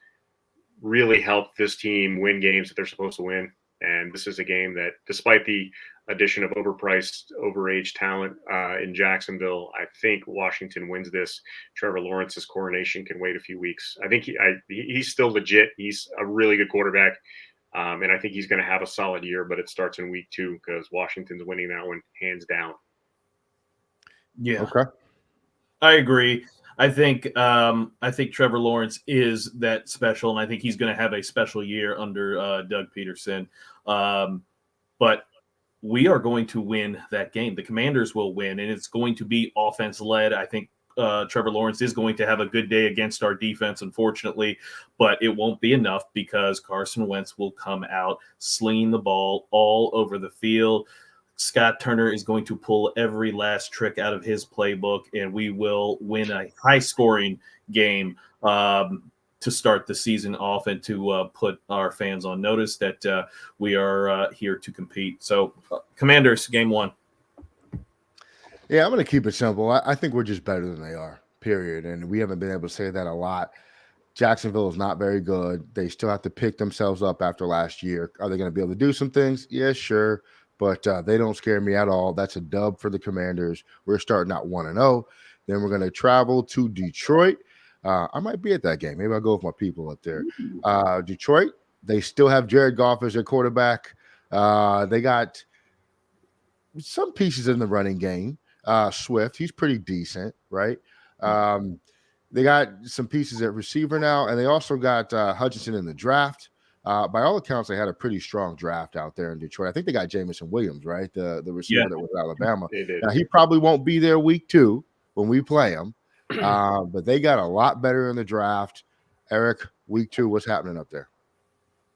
really helped this team win games that they're supposed to win. And this is a game that, despite the addition of overpriced, overage talent in Jacksonville, I think Washington wins this. Trevor Lawrence's coronation can wait a few weeks. I think he's still legit. He's a really good quarterback. And I think he's going to have a solid year, but it starts in week 2 because Washington's winning that one hands down. Yeah. Okay. I agree. I think Trevor Lawrence is that special, and I think he's going to have a special year under Doug Peterson. But we are going to win that game. The Commanders will win, and it's going to be offense led. I think Trevor Lawrence is going to have a good day against our defense, unfortunately, but it won't be enough because Carson Wentz will come out slinging the ball all over the field. Scott Turner is going to pull every last trick out of his playbook, and we will win a high-scoring game to start the season off and to put our fans on notice that we are here to compete. So, Commanders, game 1. Yeah, I'm going to keep it simple. I think we're just better than they are, period. And we haven't been able to say that a lot. Jacksonville is not very good. They still have to pick themselves up after last year. Are they going to be able to do some things? Yeah, sure. But they don't scare me at all. That's a dub for the Commanders. We're starting out 1-0. Then we're going to travel to Detroit. I might be at that game. Maybe I'll go with my people up there. Detroit, they still have Jared Goff as their quarterback. They got some pieces in the running game. Swift, he's pretty decent, right? They got some pieces at receiver now, and they also got Hutchinson in the draft. By all accounts, they had a pretty strong draft out there in Detroit. I think they got Jamison Williams, right? The receiver that was at Alabama. They did. Now, he probably won't be there week 2 when we play him, but they got a lot better in the draft. Eric, week 2, what's happening up there?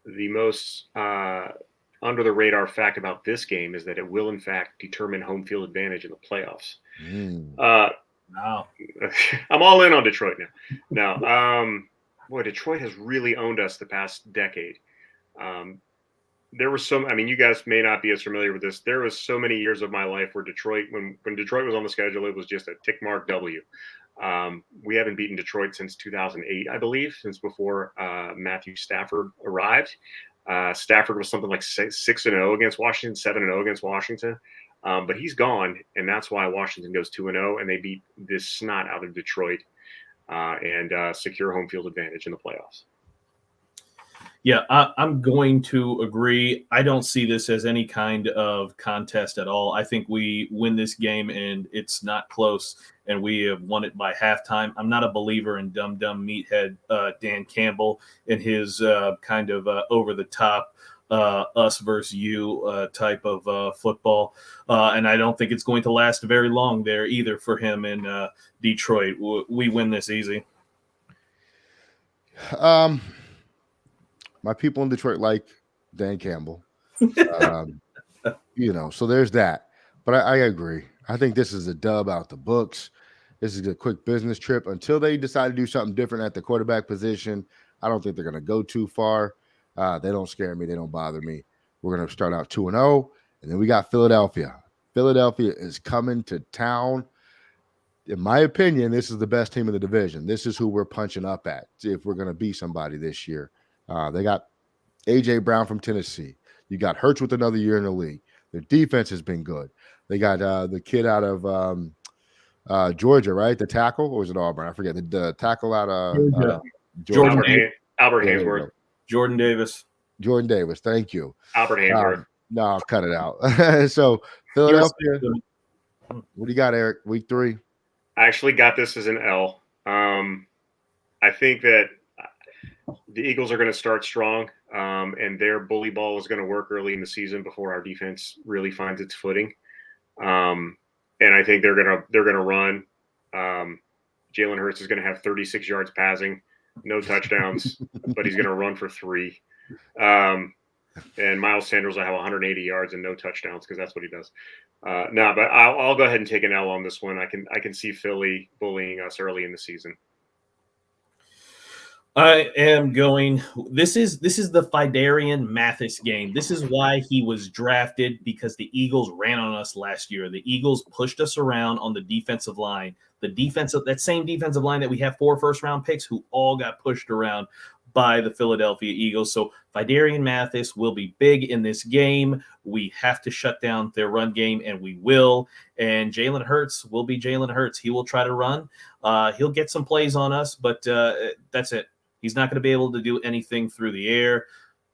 The most under the radar fact about this game is that it will, in fact, determine home field advantage in the playoffs. Wow. I'm all in on Detroit now. Boy, Detroit has really owned us the past decade. There were you guys may not be as familiar with this. There was so many years of my life where Detroit, when Detroit was on the schedule, it was just a tick mark W. We haven't beaten Detroit since 2008, I believe, since before Matthew Stafford arrived. Stafford was something like 6-0 against Washington, 7-0 against Washington. But he's gone, and that's why Washington goes 2-0, and they beat this snot out of Detroit and secure home field advantage in the playoffs. Yeah, I'm going to agree. I don't see this as any kind of contest at all. I think we win this game, and it's not close, and we have won it by halftime. I'm not a believer in dumb meathead Dan Campbell and his kind of over-the-top us versus you type of football. And I don't think it's going to last very long there either for him in Detroit. We win this easy. My people in Detroit like Dan Campbell, so there's that. But I agree. I think this is a dub out the books. This is a quick business trip until they decide to do something different at the quarterback position. I don't think they're going to go too far. They don't scare me. They don't bother me. We're going to start out 2-0, and then we got Philadelphia. Philadelphia is coming to town. In my opinion, this is the best team in the division. This is who we're punching up at if we're going to be somebody this year. They got A.J. Brown from Tennessee. You got Hurts with another year in the league. Their defense has been good. They got the kid out of Georgia, right? The tackle, or was it Auburn? I forget. The tackle out of Georgia. Albert Hainsworth. Jordan Davis. Thank you. Albert Hainsworth. No, I'll cut it out. So, Philadelphia. What do you got, Eric? Week 3? I actually got this as an L. I think that the Eagles are going to start strong, and their bully ball is going to work early in the season before our defense really finds its footing. And I think they're going to run. Jalen Hurts is going to have 36 yards passing, no touchdowns, but he's going to run for 3. And Miles Sanders will have 180 yards and no touchdowns because that's what he does. But I'll go ahead and take an L on this one. I can see Philly bullying us early in the season. I am going. This is the Phidarian Mathis game. This is why he was drafted, because the Eagles ran on us last year. The Eagles pushed us around on the defensive line. That same defensive line that we have 4 first-round picks who all got pushed around by the Philadelphia Eagles. So Phidarian Mathis will be big in this game. We have to shut down their run game, and we will. And Jalen Hurts will be Jalen Hurts. He will try to run. He'll get some plays on us, but that's it. He's not going to be able to do anything through the air.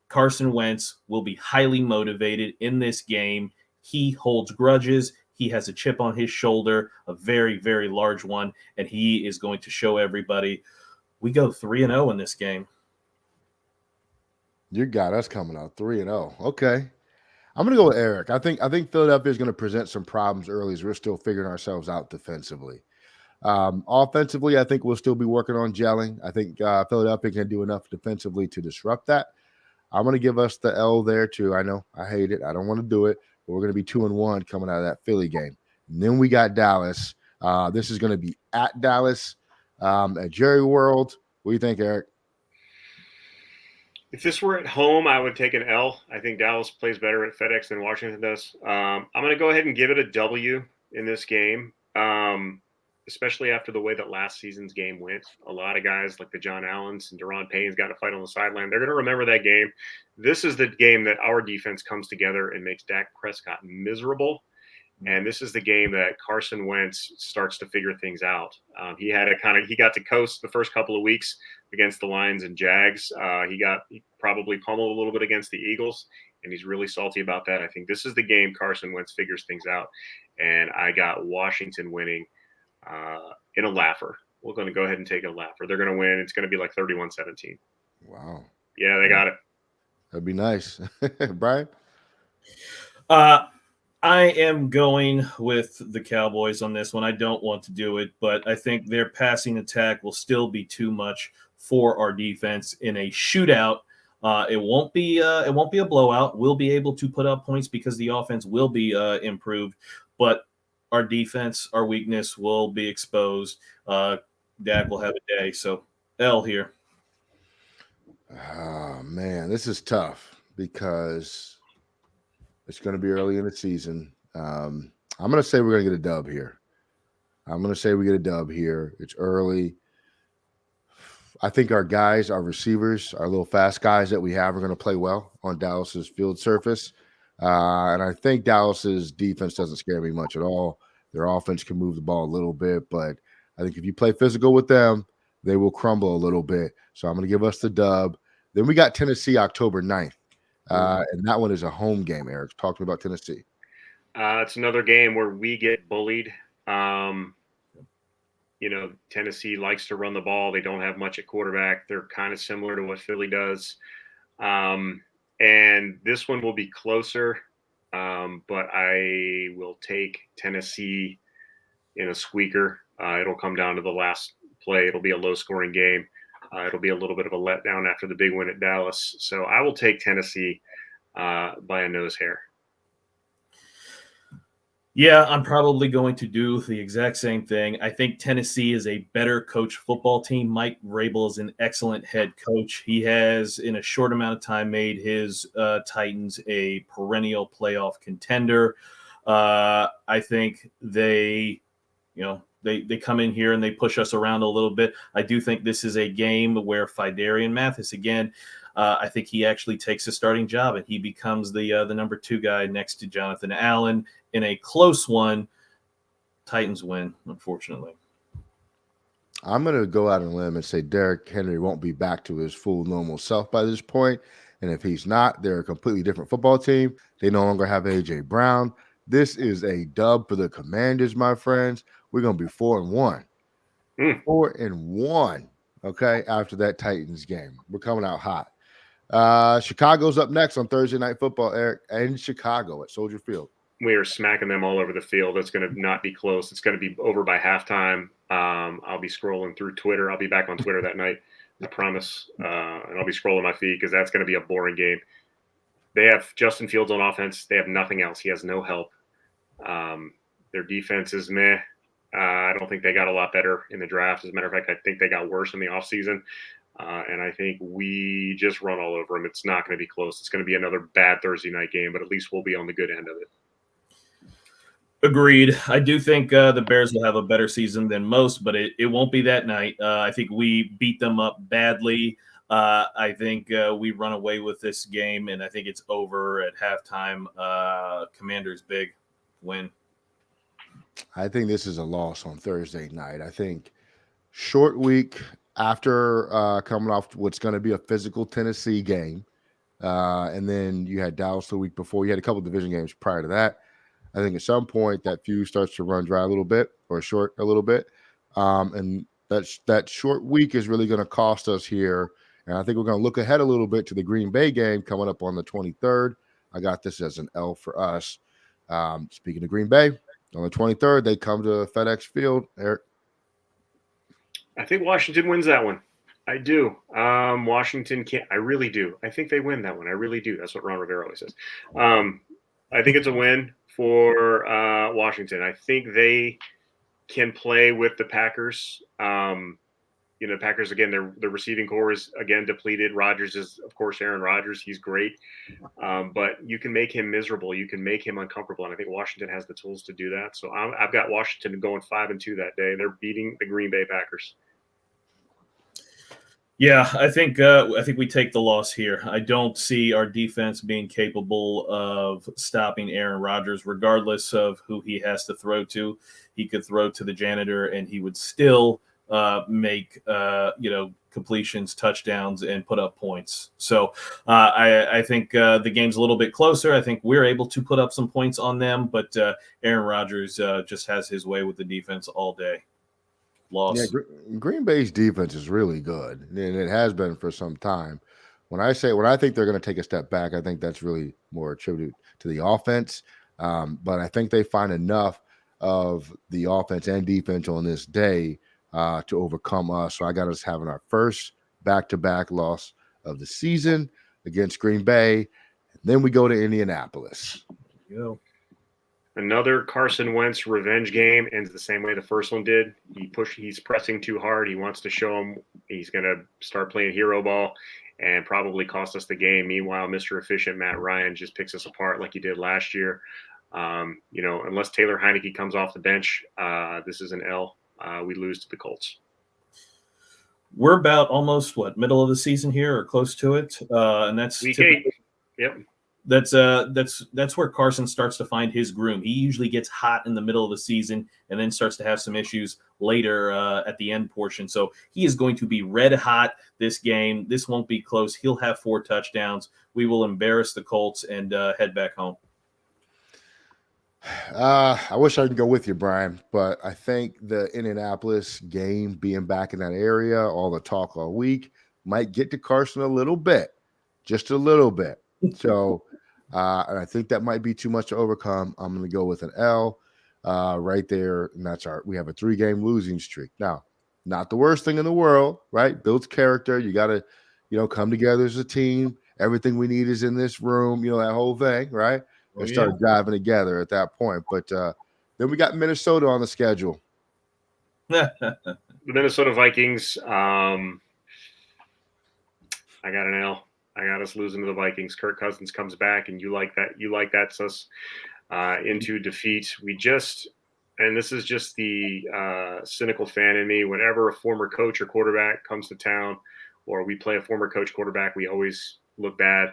Carson Wentz will be highly motivated in this game. He holds grudges. He has a chip on his shoulder, a very, very large one, and he is going to show everybody. We go 3-0 in this game. You got us coming out 3-0. Okay. I'm gonna go with Eric. I think Philadelphia is going to present some problems early as we're still figuring ourselves out defensively. Offensively, I think we'll still be working on gelling. I think Philadelphia can do enough defensively to disrupt that. I'm going to give us the L there too. I know I hate it. I don't want to do it, but we're going to be 2-1 coming out of that Philly game. And then we got Dallas. This is going to be at Dallas at Jerry World. What do you think, Eric? If this were at home, I would take an L. I think Dallas plays better at FedEx than Washington does. I'm going to go ahead and give it a W in this game, especially after the way that last season's game went. A lot of guys like the John Allens and Deron Payne's got to fight on the sideline. They're going to remember that game. This is the game that our defense comes together and makes Dak Prescott miserable. And this is the game that Carson Wentz starts to figure things out. He got to coast the first couple of weeks against the Lions and Jags. He probably pummeled a little bit against the Eagles, and he's really salty about that. I think this is the game Carson Wentz figures things out. And I got Washington winning in a laugher. We're going to go ahead and take a laugher. They're going to win. It's going to be like 31-17. Wow. Yeah, they got it. That'd be nice. Brian? I am going with the Cowboys on this one. I don't want to do it, but I think their passing attack will still be too much for our defense in a shootout. It won't be a blowout. We'll be able to put up points because the offense will be improved, but our defense, our weakness will be exposed. Dak will have a day. So L here. Oh, man, this is tough because it's going to be early in the season. I'm going to say we're going to get a dub here. It's early. I think our guys, our receivers, our little fast guys that we have are going to play well on Dallas's field surface. And I think Dallas's defense doesn't scare me much at all. Their offense can move the ball a little bit, but I think if you play physical with them, they will crumble a little bit. So I'm going to give us the dub. Then we got Tennessee October 9th. And that one is a home game, Eric. Talk to me about Tennessee. It's another game where we get bullied. Tennessee likes to run the ball. They don't have much at quarterback. They're kind of similar to what Philly does. And this one will be closer, but I will take Tennessee in a squeaker. It'll come down to the last play. It'll be a low-scoring game. It'll be a little bit of a letdown after the big win at Dallas. So I will take Tennessee by a nose hair. Yeah, I'm probably going to do the exact same thing. I think Tennessee is a better coach football team. Mike Vrabel is an excellent head coach. He has, in a short amount of time, made his Titans a perennial playoff contender. I think they come in here and they push us around a little bit. I do think this is a game where Fidarian Mathis, again, I think he actually takes a starting job and he becomes the number 2 guy next to Jonathan Allen in a close one. Titans win, unfortunately. I'm going to go out on a limb and say Derrick Henry won't be back to his full normal self by this point. And if he's not, they're a completely different football team. They no longer have A.J. Brown. This is a dub for the Commanders, my friends. We're going to be 4-1. 4-1, okay, after that Titans game. We're coming out hot. Chicago's up next on Thursday Night Football, Eric, in Chicago at Soldier Field. We are smacking them all over the field. It's going to not be close. It's going to be over by halftime. I'll be scrolling through Twitter. I'll be back on Twitter that night, I promise. And I'll be scrolling my feed because that's going to be a boring game. They have Justin Fields on offense. They have nothing else. He has no help. Their defense is meh. I don't think they got a lot better in the draft. As a matter of fact, I think they got worse in the offseason. And I think we just run all over them. It's not going to be close. It's going to be another bad Thursday night game, but at least we'll be on the good end of it. Agreed. I do think the Bears will have a better season than most, but it won't be that night. I think we beat them up badly. I think we run away with this game, and I think it's over at halftime. Commanders big win. I think this is a loss on Thursday night. I think short week after coming off what's going to be a physical Tennessee game. And then you had Dallas the week before. You had a couple division games prior to that. I think at some point that fuse starts to run dry a little bit or short a little bit. And that short week is really going to cost us here. And I think we're going to look ahead a little bit to the Green Bay game coming up on the 23rd. I got this as an L for us. Speaking of Green Bay, on the 23rd, they come to FedEx Field. Eric? I think Washington wins that one. I do. Washington can't. I really do. I think they win that one. I really do. That's what Ron Rivera always says. I think it's a win for Washington. I think they can play with the Packers. Packers, again, their receiving core is, again, depleted. Rodgers is, of course, Aaron Rodgers. He's great. But you can make him miserable. You can make him uncomfortable. And I think Washington has the tools to do that. So I've got Washington going 5-2 that day. They're beating the Green Bay Packers. Yeah, I think we take the loss here. I don't see our defense being capable of stopping Aaron Rodgers, regardless of who he has to throw to. He could throw to the janitor, and he would still make completions, touchdowns, and put up points. So I think the game's a little bit closer. I think we're able to put up some points on them, but Aaron Rodgers just has his way with the defense all day. Loss. Yeah, Green Bay's defense is really good, and it has been for some time. When I think they're going to take a step back, I think that's really more attributed to the offense. But I think they find enough of the offense and defense on this day to overcome us. So I got us having our first back-to-back loss of the season against Green Bay. And then we go to Indianapolis. Yeah. Another Carson Wentz revenge game ends the same way the first one did. He's pressing too hard. He wants to show him he's going to start playing hero ball and probably cost us the game. Meanwhile, Mr. Efficient Matt Ryan just picks us apart like he did last year. Unless Taylor Heineke comes off the bench, this is an L. We lose to the Colts. We're about almost middle of the season here or close to it, and that's week 8. Yep. That's where Carson starts to find his groove. He usually gets hot in the middle of the season and then starts to have some issues later at the end portion. So he is going to be red hot this game. This won't be close. He'll have 4 touchdowns. We will embarrass the Colts and head back home. I wish I could go with you, Brian, but I think the Indianapolis game being back in that area, all the talk all week, might get to Carson a little bit, just a little bit. So and I think that might be too much to overcome. I'm going to go with an L right there, and we have a 3-game losing streak. Now, not the worst thing in the world, right? Builds character. You got to, come together as a team. Everything we need is in this room, that whole thing, right? And start diving together at that point. But then we got Minnesota on the schedule. The Minnesota Vikings, I got an L. I got us losing to the Vikings. Kirk Cousins comes back, and you like that. That's us into defeat. And this is just the cynical fan in me. Whenever a former coach or quarterback comes to town, or we play a former coach quarterback, we always look bad.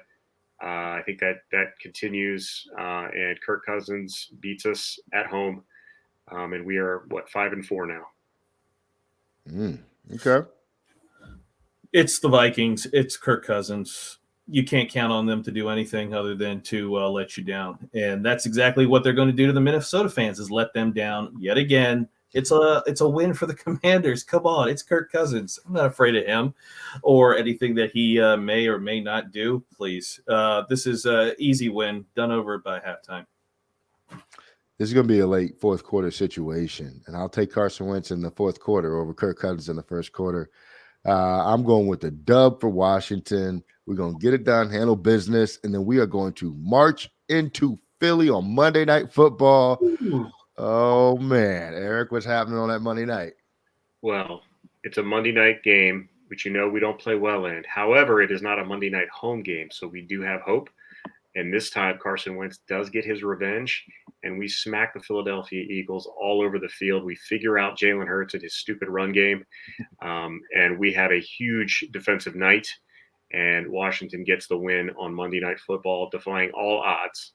I think that continues, and Kirk Cousins beats us at home, and we are 5-4 now. Okay. It's the Vikings. It's Kirk Cousins. You can't count on them to do anything other than to let you down, and that's exactly what they're going to do to the Minnesota fans: is let them down yet again. It's a win for the Commanders. Come on, it's Kirk Cousins. I'm not afraid of him or anything that he may or may not do. Please, this is an easy win, done over by halftime. This is going to be a late fourth quarter situation, and I'll take Carson Wentz in the fourth quarter over Kirk Cousins in the first quarter. I'm going with the dub for Washington. We're going to get it done, handle business, and then we are going to march into Philly on Monday Night Football. Ooh. Oh, man. Eric, what's happening on that Monday night? Well, it's a Monday night game, which we don't play well in. However, it is not a Monday night home game, so we do have hope. And this time, Carson Wentz does get his revenge, and we smack the Philadelphia Eagles all over the field. We figure out Jalen Hurts and his stupid run game, and we have a huge defensive night, and Washington gets the win on Monday Night Football, defying all odds.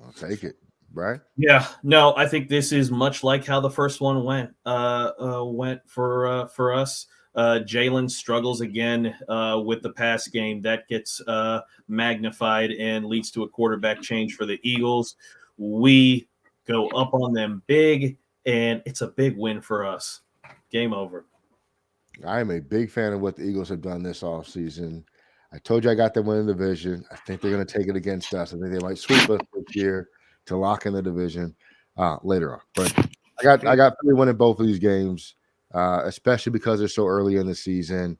I'll take it. Right? Yeah, no, I think this is much like how the first one went for us. Jalen struggles again with the pass game. That gets magnified and leads to a quarterback change for the Eagles. We go up on them big, and it's a big win for us. Game over. I am a big fan of what the Eagles have done this offseason. I told you I got them winning the division. I think they're going to take it against us. I think they might sweep us this year to lock in the division later on. But I got Philly winning both of these games, especially because they're so early in the season.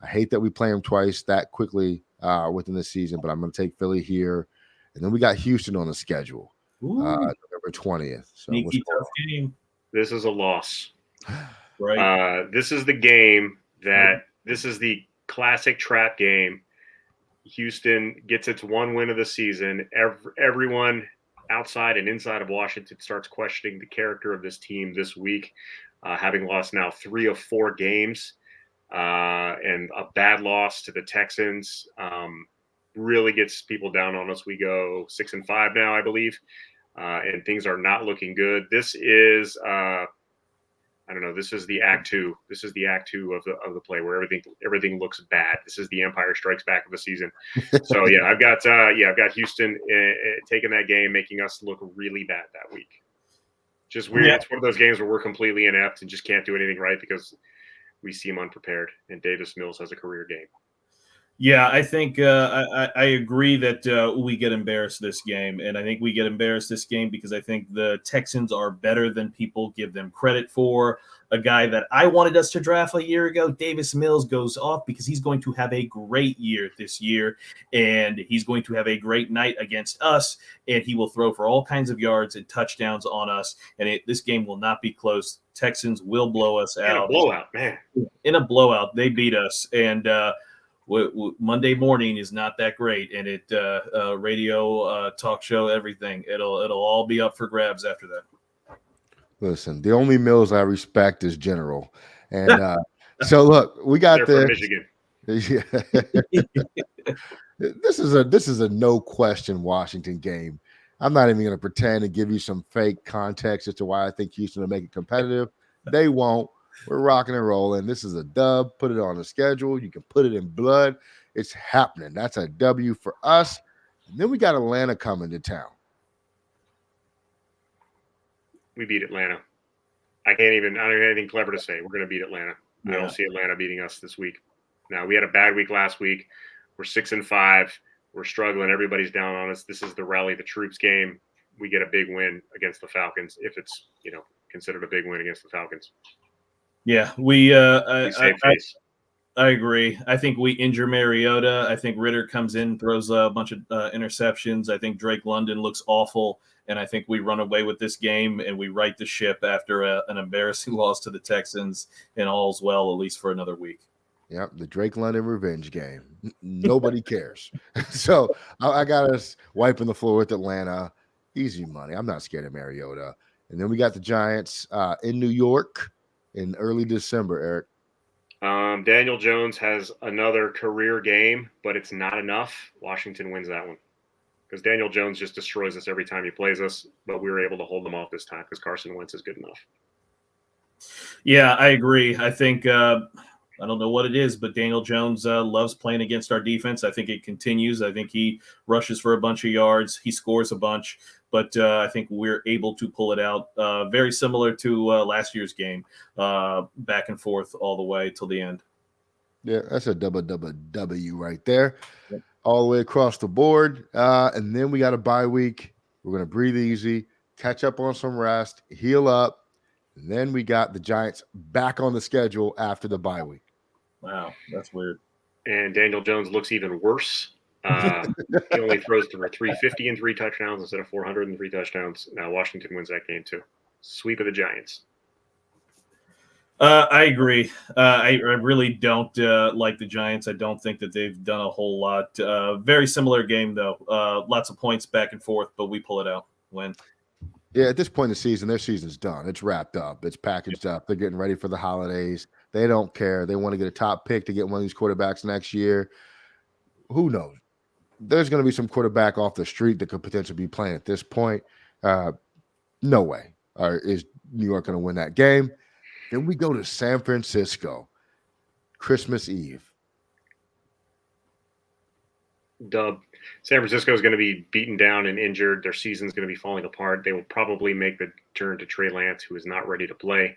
I hate that we play them twice that quickly within the season, but I'm going to take Philly here. And then we got Houston on the schedule, November 20th. So Sneaky tough game. This is a loss. Right. This is the game this is the classic trap game. Houston gets its one win of the season. Everyone outside and inside of Washington starts questioning the character of this team this week, having lost now 3 of 4 games, and a bad loss to the Texans really gets people down on us. We go 6-5 now, I believe, and things are not looking good. This is I don't know. This is the act 2. This is the act 2 of the play where everything looks bad. This is the Empire Strikes Back of the season. So yeah, I've got Houston taking that game, making us look really bad that week. Just weird. Yeah. It's one of those games where we're completely inept and just can't do anything right because we seem unprepared. And Davis Mills has a career game. Yeah, I think I agree that we get embarrassed this game. And I think we get embarrassed this game because I think the Texans are better than people give them credit for. A guy that I wanted us to draft a year ago, Davis Mills, goes off because he's going to have a great year this year. And he's going to have a great night against us. And he will throw for all kinds of yards and touchdowns on us. And this game will not be close. Texans will blow us out. In a blowout, man. In a blowout. They beat us. And Monday morning is not that great, and it radio, talk show, everything. It'll all be up for grabs after that. Listen, the only Mills I respect is General, and so look, we got the Michigan. Yeah. This is a no question Washington game. I'm not even going to pretend to give you some fake context as to why I think Houston will make it competitive. They won't. We're rocking and rolling. This is a dub. Put it on the schedule. You can put it in blood. It's happening. That's a W for us. And then we got Atlanta coming to town. We beat Atlanta. I don't have anything clever to say. We're going to beat Atlanta. Yeah. I don't see Atlanta beating us this week. Now, we had a bad week last week. We're 6-5. We're struggling. Everybody's down on us. This is the rally the troops game. We get a big win against the Falcons if it's, considered a big win against the Falcons. Yeah, I agree. I think we injure Mariota. I think Ritter comes in, throws a bunch of interceptions. I think Drake London looks awful, and I think we run away with this game and we right the ship after an embarrassing loss to the Texans, and all's well, at least for another week. Yep, the Drake London revenge game. Nobody cares. So I got us wiping the floor with Atlanta. Easy money. I'm not scared of Mariota. And then we got the Giants in New York in early December, Eric. Daniel Jones has another career game, but it's not enough. Washington wins that one because Daniel Jones just destroys us every time he plays us, but we were able to hold them off this time because Carson Wentz is good enough. Yeah, I agree. I think I don't know what it is, but Daniel Jones loves playing against our defense. I think it continues. I think he rushes for a bunch of yards. He scores a bunch. But I think we're able to pull it out very similar to last year's game, back and forth all the way till the end. Yeah, that's a W right there, yep. All the way across the board. And then we got a bye week. We're going to breathe easy, catch up on some rest, heal up. And then we got the Giants back on the schedule after the bye week. Wow, that's weird. And Daniel Jones looks even worse. He only throws for 350 and 3 touchdowns instead of 400 and 3 touchdowns. Now Washington wins that game too. Sweep of the Giants. I agree. I really don't like the Giants. I don't think that they've done a whole lot. Very similar game though. Lots of points back and forth, but we pull it out. Win. Yeah, at this point in the season, their season's done. It's wrapped up. It's packaged up. They're getting ready for the holidays. They don't care. They want to get a top pick to get one of these quarterbacks next year. Who knows? There's going to be some quarterback off the street that could potentially be playing at this point. No way is New York going to win that game. Then we go to San Francisco. Christmas Eve. Dub. San Francisco is going to be beaten down and injured. Their season's going to be falling apart. They will probably make the turn to Trey Lance, who is not ready to play,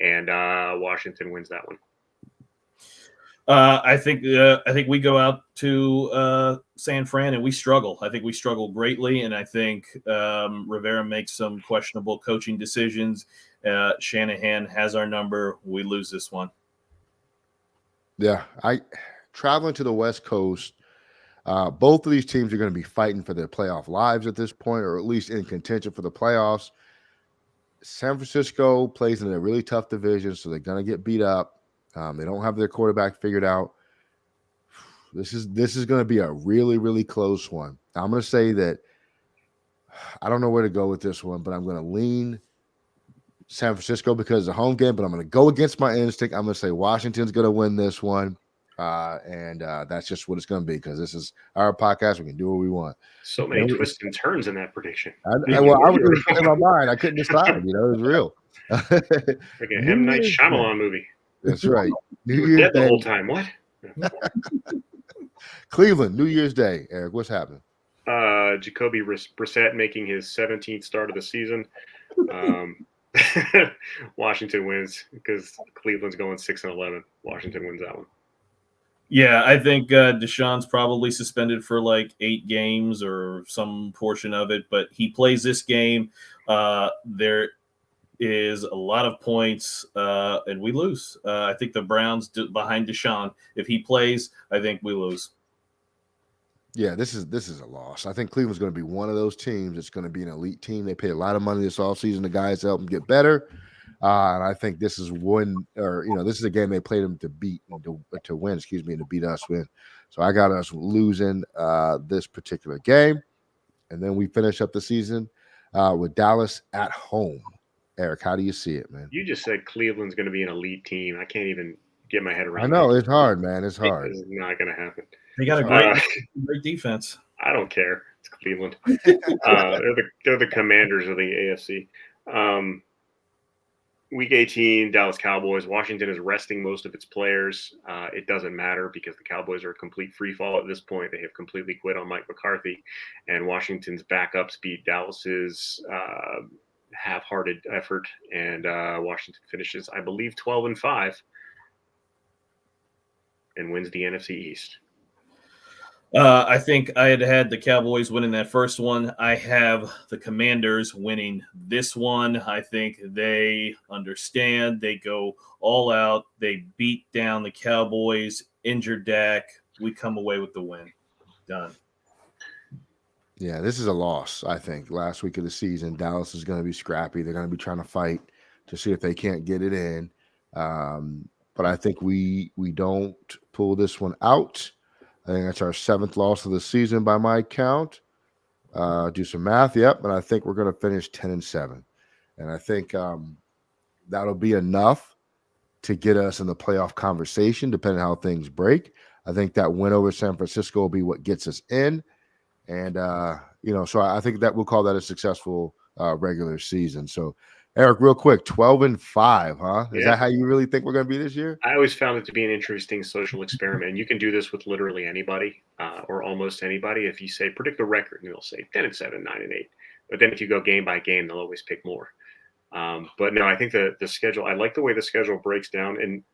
and Washington wins that one. I think we go out to San Fran and we struggle. I think we struggle greatly, and I think Rivera makes some questionable coaching decisions. Shanahan has our number. We lose this one. Yeah, traveling to the West Coast. Both of these teams are going to be fighting for their playoff lives at this point, or at least in contention for the playoffs. San Francisco plays in a really tough division, so they're going to get beat up. They don't have their quarterback figured out. This is going to be a really, really close one. I'm going to say that I don't know where to go with this one, but I'm going to lean San Francisco because it's a home game, but I'm going to go against my instinct. I'm going to say Washington's going to win this one. And that's just what it's going to be because this is our podcast. We can do what we want. So many twists and turns in that prediction. I was in my mind. I couldn't decide. It was real. Like an M. Night Shyamalan movie. That's right. New Year's dead Day. The whole time. What? Cleveland, New Year's Day. Eric, what's happening? Jacoby Brissett making his 17th start of the season. Washington wins because Cleveland's going 6-11. Washington wins that one. Yeah, I think Deshaun's probably suspended for like 8 games or some portion of it, but he plays this game. There is a lot of points, and we lose. I think the Browns behind Deshaun. If he plays, I think we lose. Yeah, this is a loss. I think Cleveland's going to be one of those teams that's going to be an elite team. They paid a lot of money this offseason to guys to help them get better. And I think this is this is a game they played them to beat, to win, and to beat us win. So I got us losing this particular game. And then we finish up the season with Dallas at home. Eric, how do you see it, man? You just said Cleveland's going to be an elite team. I can't even get my head around I know, that. it's hard, man. It's hard. It's not going to happen. They got a great defense. I don't care. It's Cleveland. They're the commanders of the AFC. Week 18, Dallas Cowboys. Washington is resting most of its players. It doesn't matter because the Cowboys are a complete free fall at this point. They have completely quit on Mike McCarthy, and Washington's backups beat Dallas's half-hearted effort, and Washington finishes, I believe, 12-5 and wins the NFC East. I think I had the Cowboys winning that first one. I have the Commanders winning this one. I think they understand. They go all out. They beat down the Cowboys, injured Dak. We come away with the win. Done. Yeah, this is a loss, I think. Last week of the season, Dallas is going to be scrappy. They're going to be trying to fight to see if they can't get it in. But I think we don't pull this one out. I think that's our 7th loss of the season by my count. Do some math. Yep. And I think we're going to finish 10-7. And I think that'll be enough to get us in the playoff conversation, depending on how things break. I think that win over San Francisco will be what gets us in. And, so I think that we'll call that a successful regular season. So, Eric, real quick, 12-5, huh? Is that how you really think we're going to be this year? I always found it to be an interesting social experiment. You can do this with literally anybody or almost anybody. If you say, predict the record, and they'll say 10-7, 9-8. But then if you go game by game, they'll always pick more. But no, I think the schedule, I like the way the schedule breaks down. And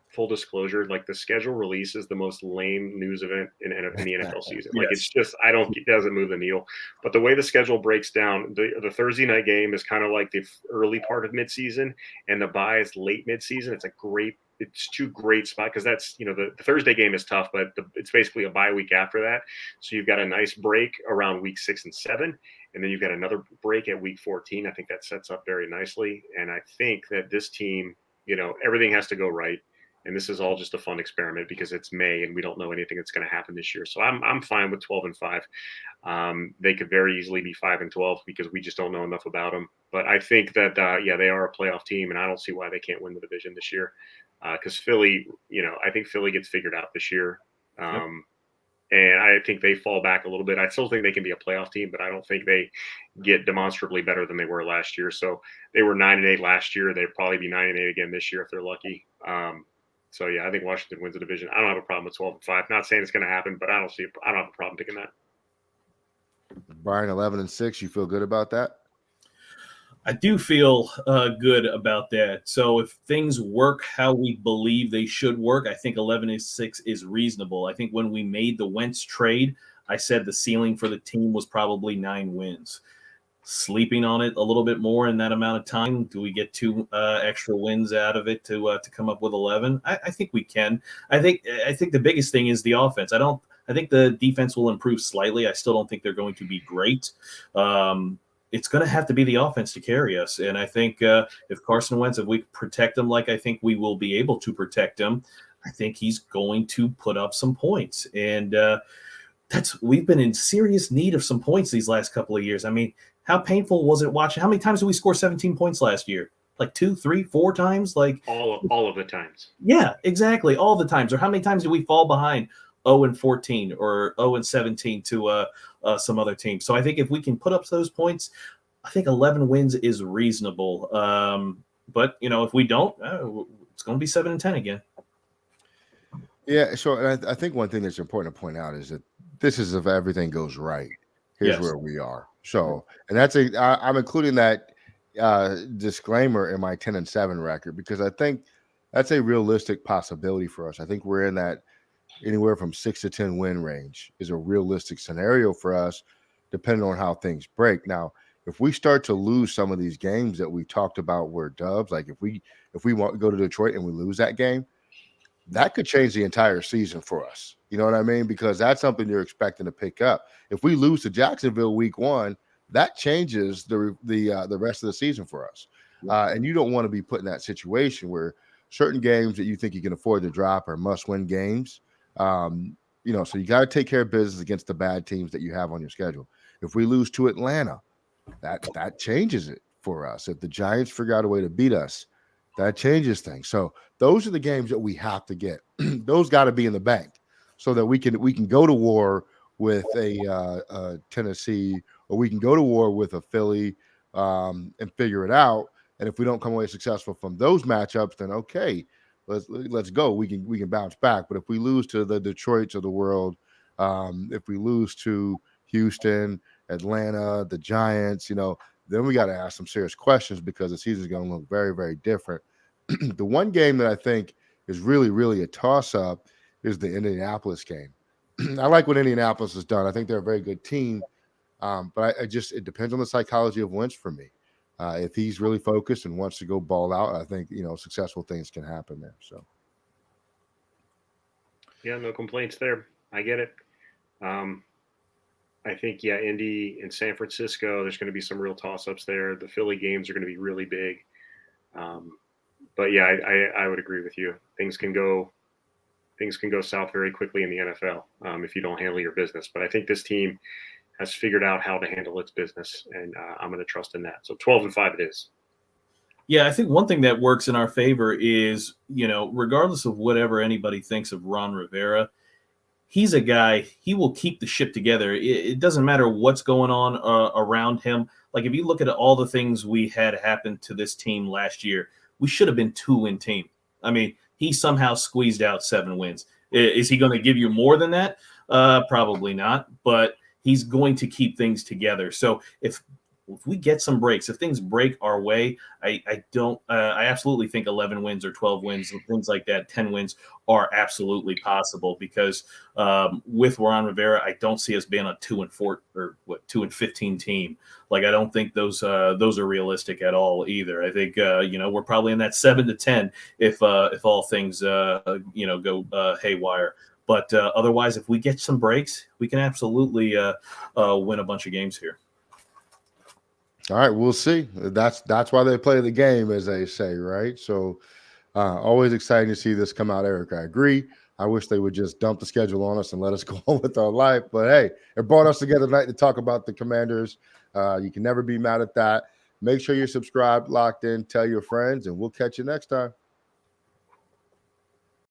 full disclosure, like the schedule release is the most lame news event in the NFL season. Like it's just, it doesn't move the needle. But the way the schedule breaks down, the Thursday night game is kind of like the early part of midseason, and the bye is late midseason. It's 2 great spots because that's, the Thursday game is tough, but it's basically a bye week after that. So you've got a nice break around week 6 and 7, and then you've got another break at week 14. I think that sets up very nicely. And I think that this team, everything has to go right. And this is all just a fun experiment because it's May and we don't know anything that's going to happen this year. So I'm fine with 12-5. They could very easily be 5-12 because we just don't know enough about them. But I think that, they are a playoff team, and I don't see why they can't win the division this year. Because Philly, I think Philly gets figured out this year. And I think they fall back a little bit. I still think they can be a playoff team, but I don't think they get demonstrably better than they were last year. So they were 9-8 last year. They'd probably be 9-8 again this year if they're lucky. So yeah, I think Washington wins the division. I don't have a problem with 12-5. Not saying it's going to happen, but I don't have a problem picking that. Brian, 11-6. You feel good about that? I do feel good about that. So if things work how we believe they should work, I think 11-6 is reasonable. I think when we made the Wentz trade, I said the ceiling for the team was probably 9 wins. Sleeping on it a little bit more in that amount of time, do we get 2 extra wins out of it to come up with 11? I think we can. I think the biggest thing is the offense. I think the defense will improve slightly. I still don't think they're going to be great. It's going to have to be the offense to carry us. And I think if Carson Wentz, if we protect him like I think we will be able to protect him, I think he's going to put up some points. And we've been in serious need of some points these last couple of years. I mean, how painful was it watching? How many times did we score 17 points last year? Like 2, 3, 4 times? Like all of the times. Yeah, exactly. All the times. Or how many times did we fall behind 0-14 or 0-17 to some other team? So I think if we can put up those points, I think 11 wins is reasonable. But if we don't, it's going to be 7-10 again. Yeah. So I think one thing that's important to point out is that this is if everything goes right. Here's where we are. So, and I'm including that disclaimer in my 10-7 record because I think that's a realistic possibility for us. I think we're in that anywhere from 6 to 10 win range is a realistic scenario for us, depending on how things break. Now, if we start to lose some of these games that we talked about were dubs, like if we want to go to Detroit and we lose that game, that could change the entire season for us. You know what I mean? Because that's something you're expecting to pick up. If we lose to Jacksonville week 1, that changes the rest of the season for us. And you don't want to be put in that situation where certain games that you think you can afford to drop are must-win games. So you got to take care of business against the bad teams that you have on your schedule. If we lose to Atlanta, that changes it for us. If the Giants figure out a way to beat us, that changes things. So those are the games that we have to get. Those got to be in the bank so that we can go to war with a Tennessee, or we can go to war with a Philly and figure it out. And if we don't come away successful from those matchups, then okay, let's go. We can bounce back. But if we lose to the Detroits of the world, if we lose to Houston, Atlanta, the Giants, then we got to ask some serious questions because the season's going to look very, very different. The one game that I think is really, really a toss-up is the Indianapolis game. I like what Indianapolis has done. I think they're a very good team, but it depends on the psychology of Wentz for me. If he's really focused and wants to go ball out, I think successful things can happen there. So, yeah, no complaints there. I get it. I think, Indy and San Francisco, there's going to be some real toss-ups there. The Philly games are going to be really big. But yeah, I would agree with you. Things can go south very quickly in the NFL if you don't handle your business. But I think this team has figured out how to handle its business, and I'm going to trust in that. So 12-5 it is. Yeah, I think one thing that works in our favor is, regardless of whatever anybody thinks of Ron Rivera, he's a guy, he will keep the ship together. It doesn't matter what's going on around him. Like if you look at all the things we had happen to this team last year, we should have been 2-win team. I mean, he somehow squeezed out 7 wins. Is he going to give you more than that? Probably not, but he's going to keep things together. So if we get some breaks, if things break our way, I absolutely think 11 wins or 12 wins and things like that, 10 wins are absolutely possible because with Ron Rivera, I don't see us being a 2-4 or 2-15 team. Like I don't think those are realistic at all either. I think we're probably in that 7-10 if all things go haywire. But otherwise, if we get some breaks, we can absolutely win a bunch of games here. All right, we'll see. That's why they play the game, as they say, right? So always exciting to see this come out, Eric. I agree. I wish they would just dump the schedule on us and let us go on with our life. But hey, it brought us together tonight to talk about the Commanders. You can never be mad at that. Make sure you're subscribed, locked in, tell your friends, and we'll catch you next time.